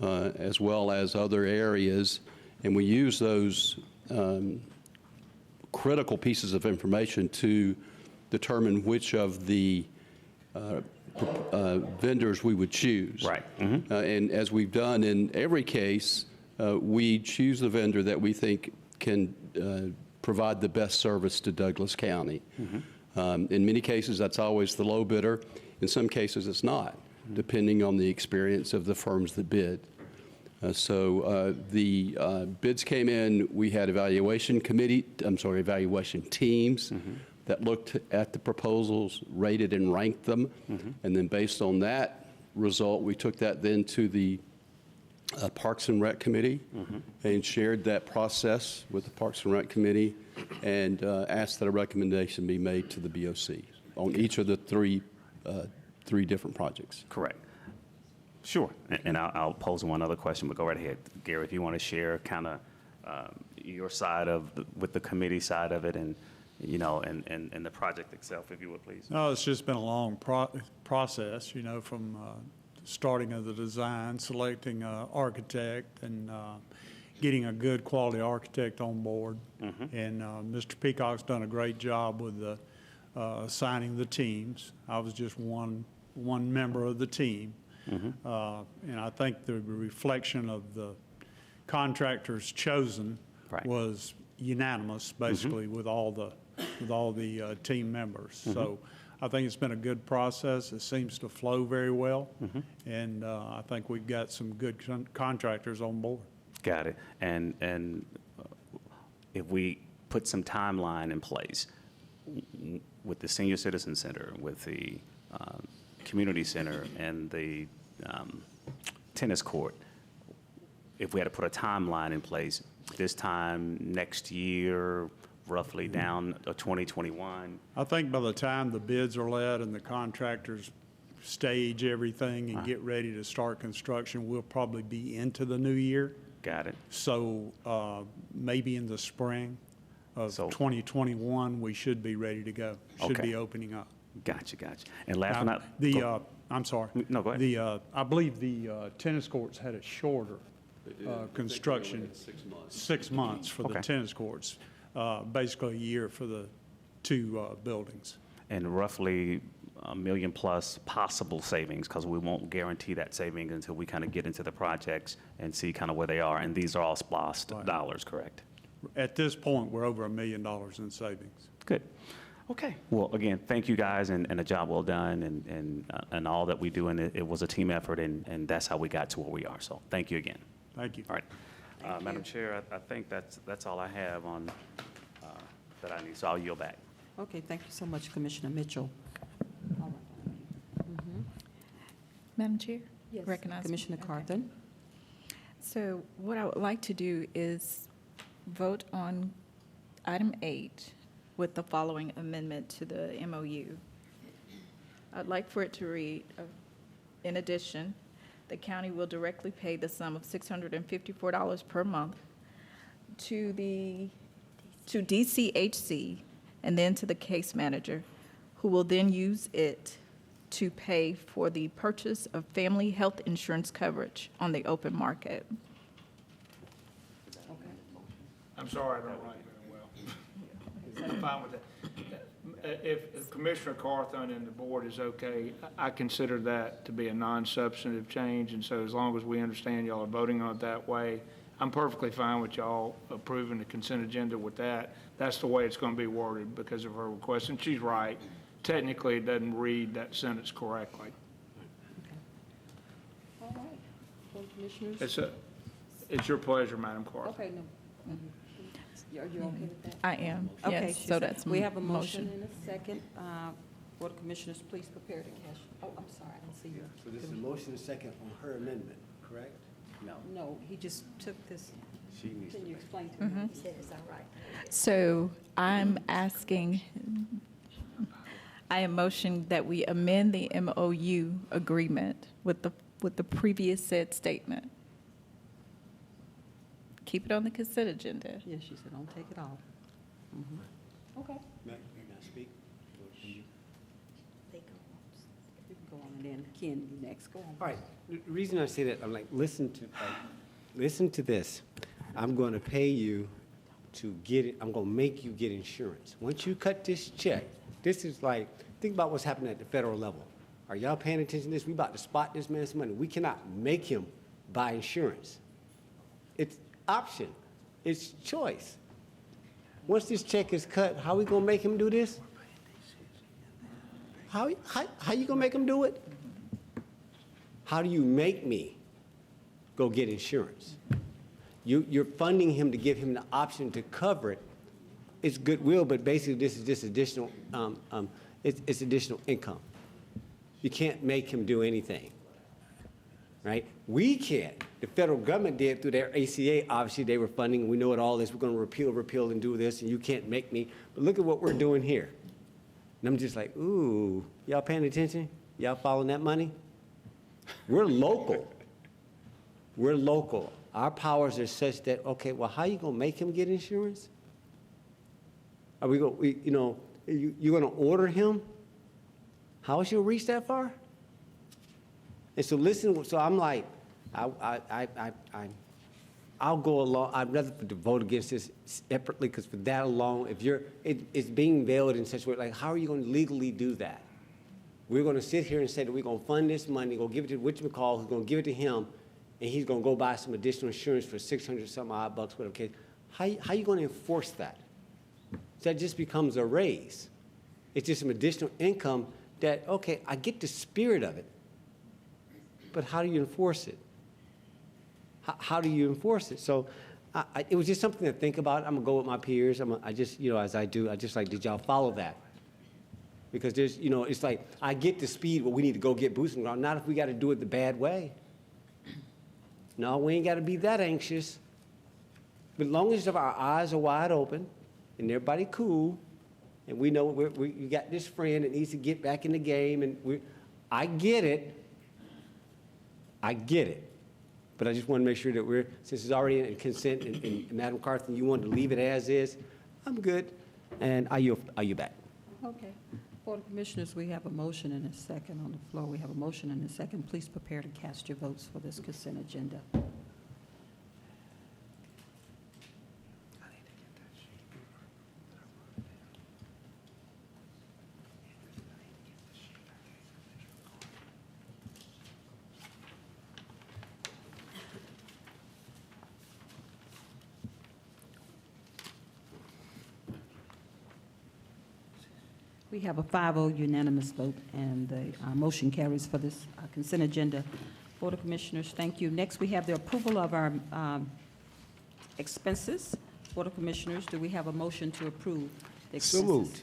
as well as other areas. And we use those critical pieces of information to determine which of the vendors we would choose. Right. And as we've done in every case, we choose the vendor that we think can provide the best service to Douglas County. In many cases, that's always the low bidder. In some cases, it's not, depending on the experience of the firms that bid. So the bids came in. We had evaluation teams that looked at the proposals, rated and ranked them, and then based on that result, we took that then to the Parks and Rec Committee and shared that process with the Parks and Rec Committee and asked that a recommendation be made to the BOC on each of the three different projects. Correct. Sure. And I'll pose one other question, but go right ahead. Gary, if you want to share kind of your side with the committee side of it and, you know, and the project itself, if you would, please. No, it's just been a long process, you know, from starting of the design, selecting an architect, and getting a good quality architect on board. And Mr. Peacock's done a great job with assigning the teams. I was just one member of the team. And I think the reflection of the contractors chosen was unanimous, basically, with all the team members. So I think it's been a good process. It seems to flow very well, and I think we've got some good contractors on board. Got it. And if we put some timeline in place with the Senior Citizen Center, with the community center, and the tennis court, if we had to put a timeline in place, this time next year, roughly down to 2021. I think by the time the bids are let and the contractors stage everything and get ready to start construction, we'll probably be into the new year. Got it. So maybe in the spring of 2021, we should be ready to go. Should be opening up. Gotcha. And last but not I'm sorry. No, go ahead. I believe the tennis courts had a shorter construction. 6 months for the tennis courts. Basically a year for the 2 buildings. And roughly $1 million plus possible savings, because we won't guarantee that saving until we kind of get into the projects and see kind of where they are. And these are all SPLOST dollars, correct? At this point, we're over $1 million in savings. Good. Okay. Well, again, thank you guys, and a job well done, and all that we do, and it was a team effort, and that's how we got to where we are. So thank you again. Thank you. All right. Madam Chair, I think that's all I have on that I need, so I'll yield back. Okay, thank you so much, Commissioner Mitchell. Madam Chair? Yes. Recognize Commissioner Carthen. So what I would like to do is vote on item 8 with the following amendment to the MOU. I'd like for it to read, in addition, the county will directly pay the sum of $654 per month to DCHC and then to the case manager, who will then use it to pay for the purchase of family health insurance coverage on the open market. I'm sorry, I don't write very well. I'm fine with that. If Commissioner Carthen and the board is okay, I consider that to be a non-substantive change, and so as long as we understand y'all are voting on it that way, I'm perfectly fine with y'all approving the consent agenda with that. That's the way it's going to be worded because of her request, and she's right. Technically, it doesn't read that sentence correctly. All right. Board of Commissioners. It's your pleasure, Madam Clerk. Okay, no. Are you okay with that? I am, Okay, yes, she so said- that's We have a motion. motion and a second. Board of Commissioners, please prepare to cash. Oh, I'm sorry, I didn't see you. So this is a motion and second on her amendment, correct? No, he just took this. She needs to Can you make. explain to me? He said it's all right. So I'm asking, I am motioning that we amend the MOU agreement with the previous said statement. Keep it on the consent agenda. Yes, she said, don't take it off. Okay. Matt, you now speak. You can go on and then Ken, you next, go on. All right, the reason I say that, I'm like, listen to this. I'm going to pay you to get it, I'm going to make you get insurance. Once you cut this check, this is like, think about what's happening at the federal level. Are y'all paying attention to this? We about to spot this man's money. We cannot make him buy insurance. It's option. It's choice. Once this check is cut, how we going to make him do this? How you going to make him do it? How do you make me go get insurance? You're funding him to give him the option to cover it. It's goodwill, but basically this is just additional, it's additional income. You can't make him do anything, right? We can't. The federal government did through their ACA. Obviously, they were funding. We know it all this. We're going to repeal, and do this, and you can't make me. But look at what we're doing here. And I'm just like, ooh, y'all paying attention? Y'all following that money? We're local. We're local. Our powers are such that, okay, well, how you going to make him get insurance? Are we going, you know, you're going to order him? How is he going to reach that far? And so listen, so I'm like, I'll go along. I'd rather vote against this separately, because for that alone, if it's being veiled in such a way, like, how are you going to legally do that? We're going to sit here and say that we're going to fund this money, go give it to whatchamacallit, who's going to give it to him, and he's going to go buy some additional insurance for 600 some odd bucks, whatever. Okay, how you going to enforce that? That just becomes a raise. It's just some additional income that, okay, I get the spirit of it, but how do you enforce it? How do you enforce it? So it was just something to think about. I'm going to go with my peers. I just, you know, as I do, I just like, did y'all follow that? Because there's, you know, it's like, I get the speed, but we need to go get boots on the ground. Not if we got to do it the bad way. No, we ain't got to be that anxious. But as long as our eyes are wide open and everybody cool, and we know we got this friend that needs to get back in the game, and I get it. I get it. But I just want to make sure that since it's already in consent, and Madam Carthen, you want to leave it as is, I'm good. And are you back? Okay. Board of Commissioners, we have a motion and a second on the floor. We have a motion and a second. Please prepare to cast your votes for this consent agenda. We have a 5-0 unanimous vote, and the motion carries for this consent agenda. Board of Commissioners, thank you. Next, we have the approval of our expenses. Board of Commissioners, do we have a motion to approve the expenses? So moved.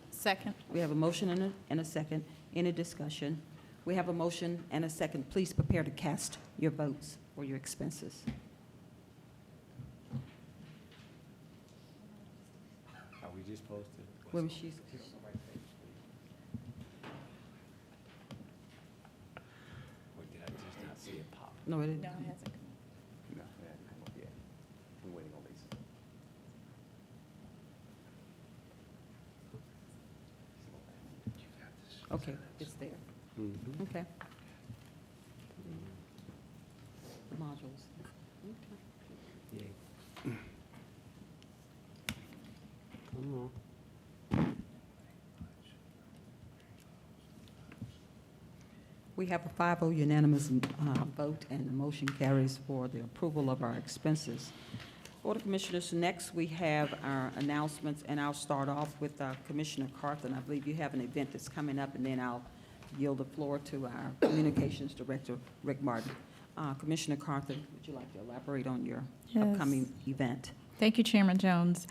Second. We have a motion and a second. Any discussion? We have a motion and a second. Please prepare to cast your votes for your expenses. Are we just supposed to? When she's, Or did I just not see it pop? no, it isn't. No, it hasn't. No, yeah. I'm waiting on Lisa. Okay, it's there. Mhm. Okay. Modules. Okay. Yeah. Come on. We have a 5-0 unanimous vote, and the motion carries for the approval of our expenses. Board of Commissioners, next we have our announcements, and I'll start off with Commissioner Carthen. I believe you have an event that's coming up, and then I'll yield the floor to our Communications Director, Rick Martin. Commissioner Carthen, would you like to elaborate on your Yes. upcoming event? Thank you, Chairman Jones.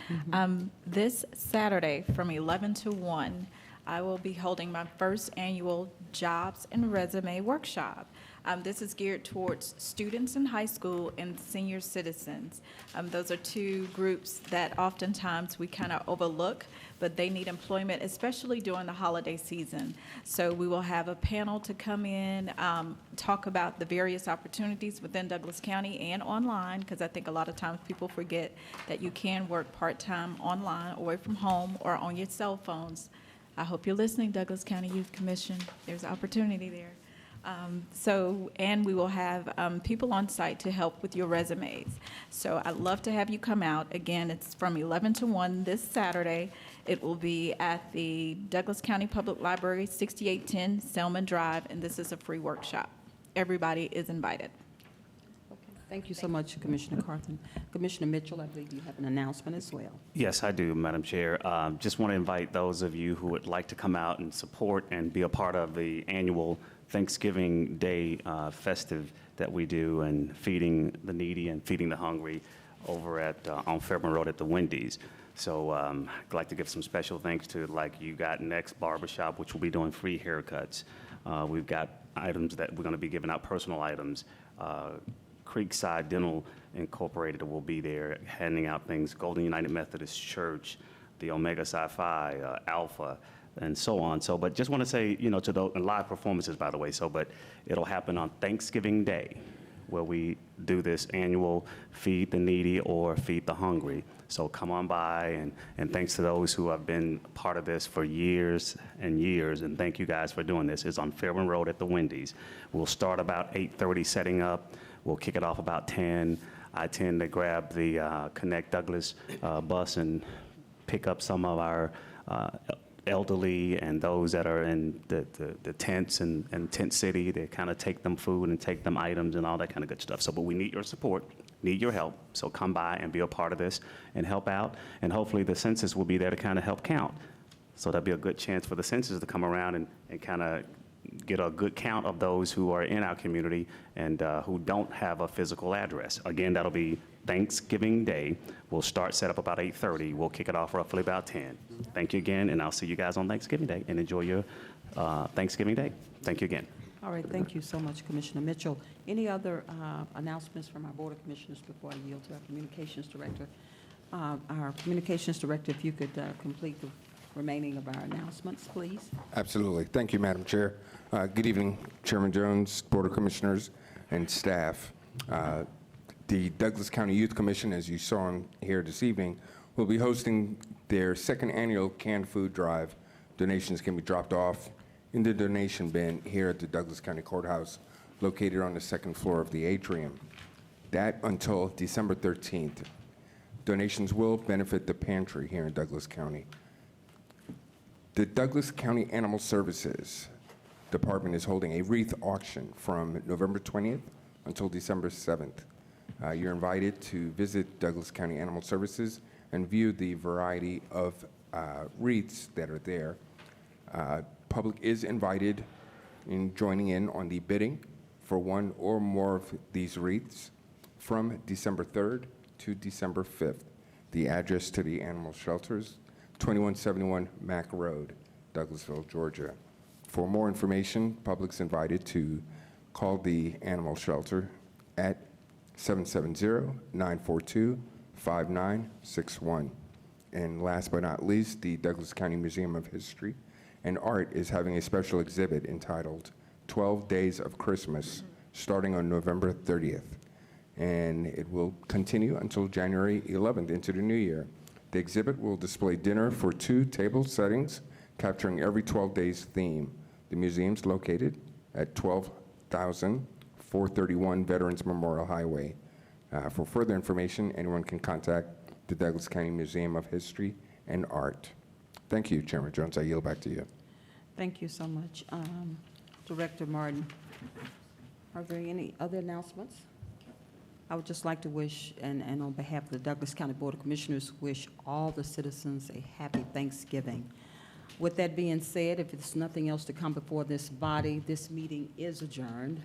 This Saturday from 11 to 1, I will be holding my first annual Jobs and Resume Workshop. This is geared towards students in high school and senior citizens. Those are two groups that oftentimes we kind of overlook, but they need employment, especially during the holiday season. So we will have a panel to come in, talk about the various opportunities within Douglas County and online, because I think a lot of times people forget that you can work part-time online, away from home, or on your cell phones. I hope you're listening, Douglas County Youth Commission. There's opportunity there. And we will have people on site to help with your resumes. So I'd love to have you come out. Again, it's from 11 to 1 this Saturday. It will be at the Douglas County Public Library, 6810 Selman Drive, and this is a free workshop. Everybody is invited. Thank you so much, Commissioner Carthen. Commissioner Mitchell, I believe you have an announcement as well. Yes, I do, Madam Chair. Just want to invite those of you who would like to come out and support and be a part of the annual Thanksgiving Day festive that we do, and feeding the needy and feeding the hungry over at on Fairburn Road at the Wendy's. So I'd like to give some special thanks to, like, You Got Next Barbershop, which will be doing free haircuts. We've got items that we're going to be giving out, personal items. Creekside Dental Incorporated will be there handing out things, Golden United Methodist Church, the Omega Psi Phi, Alpha, and so on. So, but just want to say, you know, to those, and live performances, by the way, so, but it'll happen on Thanksgiving Day, where we do this annual Feed the Needy or Feed the Hungry. So come on by, and thanks to those who have been part of this for years and years, and thank you guys for doing this. It's on Fairburn Road at the Wendy's. We'll start about 8:30 setting up. We'll kick it off about 10. I tend to grab the Connect Douglas bus and pick up some of our elderly and those that are in the tents and Tent City. They kind of take them food and take them items and all that kind of good stuff. So, but we need your support, need your help. So come by and be a part of this and help out. And hopefully the census will be there to kind of help count. So that'll be a good chance for the census to come around and kind of get a good count of those who are in our community and who don't have a physical address. Again, that'll be Thanksgiving Day. We'll start set up about 8:30. We'll kick it off roughly about 10. Thank you again, and I'll see you guys on Thanksgiving Day, and enjoy your Thanksgiving Day. Thank you again. All right, thank you so much, Commissioner Mitchell. Any other announcements from our Board of Commissioners before I yield to our Communications Director? Our Communications Director, if you could complete the remaining of our announcements, please. Absolutely. Thank you, Madam Chair. Good evening, Chairman Jones, Board of Commissioners, and staff. The Douglas County Youth Commission, as you saw here this evening, will be hosting their second annual canned food drive. Donations can be dropped off in the donation bin here at the Douglas County Courthouse, located on the second floor of the atrium. That until December 13th. Donations will benefit the pantry here in Douglas County. The Douglas County Animal Services Department is holding a wreath auction from November 20th until December 7th. You're invited to visit Douglas County Animal Services and view the variety of wreaths that are there. Public is invited in joining in on the bidding for one or more of these wreaths from December 3rd to December 5th. The address to the animal shelters, 2171 Mack Road, Douglasville, Georgia. For more information, public's invited to call the animal shelter at 770-942-5961. And last but not least, the Douglas County Museum of History and Art is having a special exhibit entitled 12 Days of Christmas, starting on November 30th. And it will continue until January 11th into the new year. The exhibit will display dinner for 2 table settings, capturing every 12 days theme. The museum's located at 12,431 Veterans Memorial Highway. For further information, anyone can contact the Douglas County Museum of History and Art. Thank you, Chairman Jones. I yield back to you. Thank you so much. Director Martin, are there any other announcements? I would just like to wish, and on behalf of the Douglas County Board of Commissioners, wish all the citizens a happy Thanksgiving. With that being said, if there's nothing else to come before this body, this meeting is adjourned.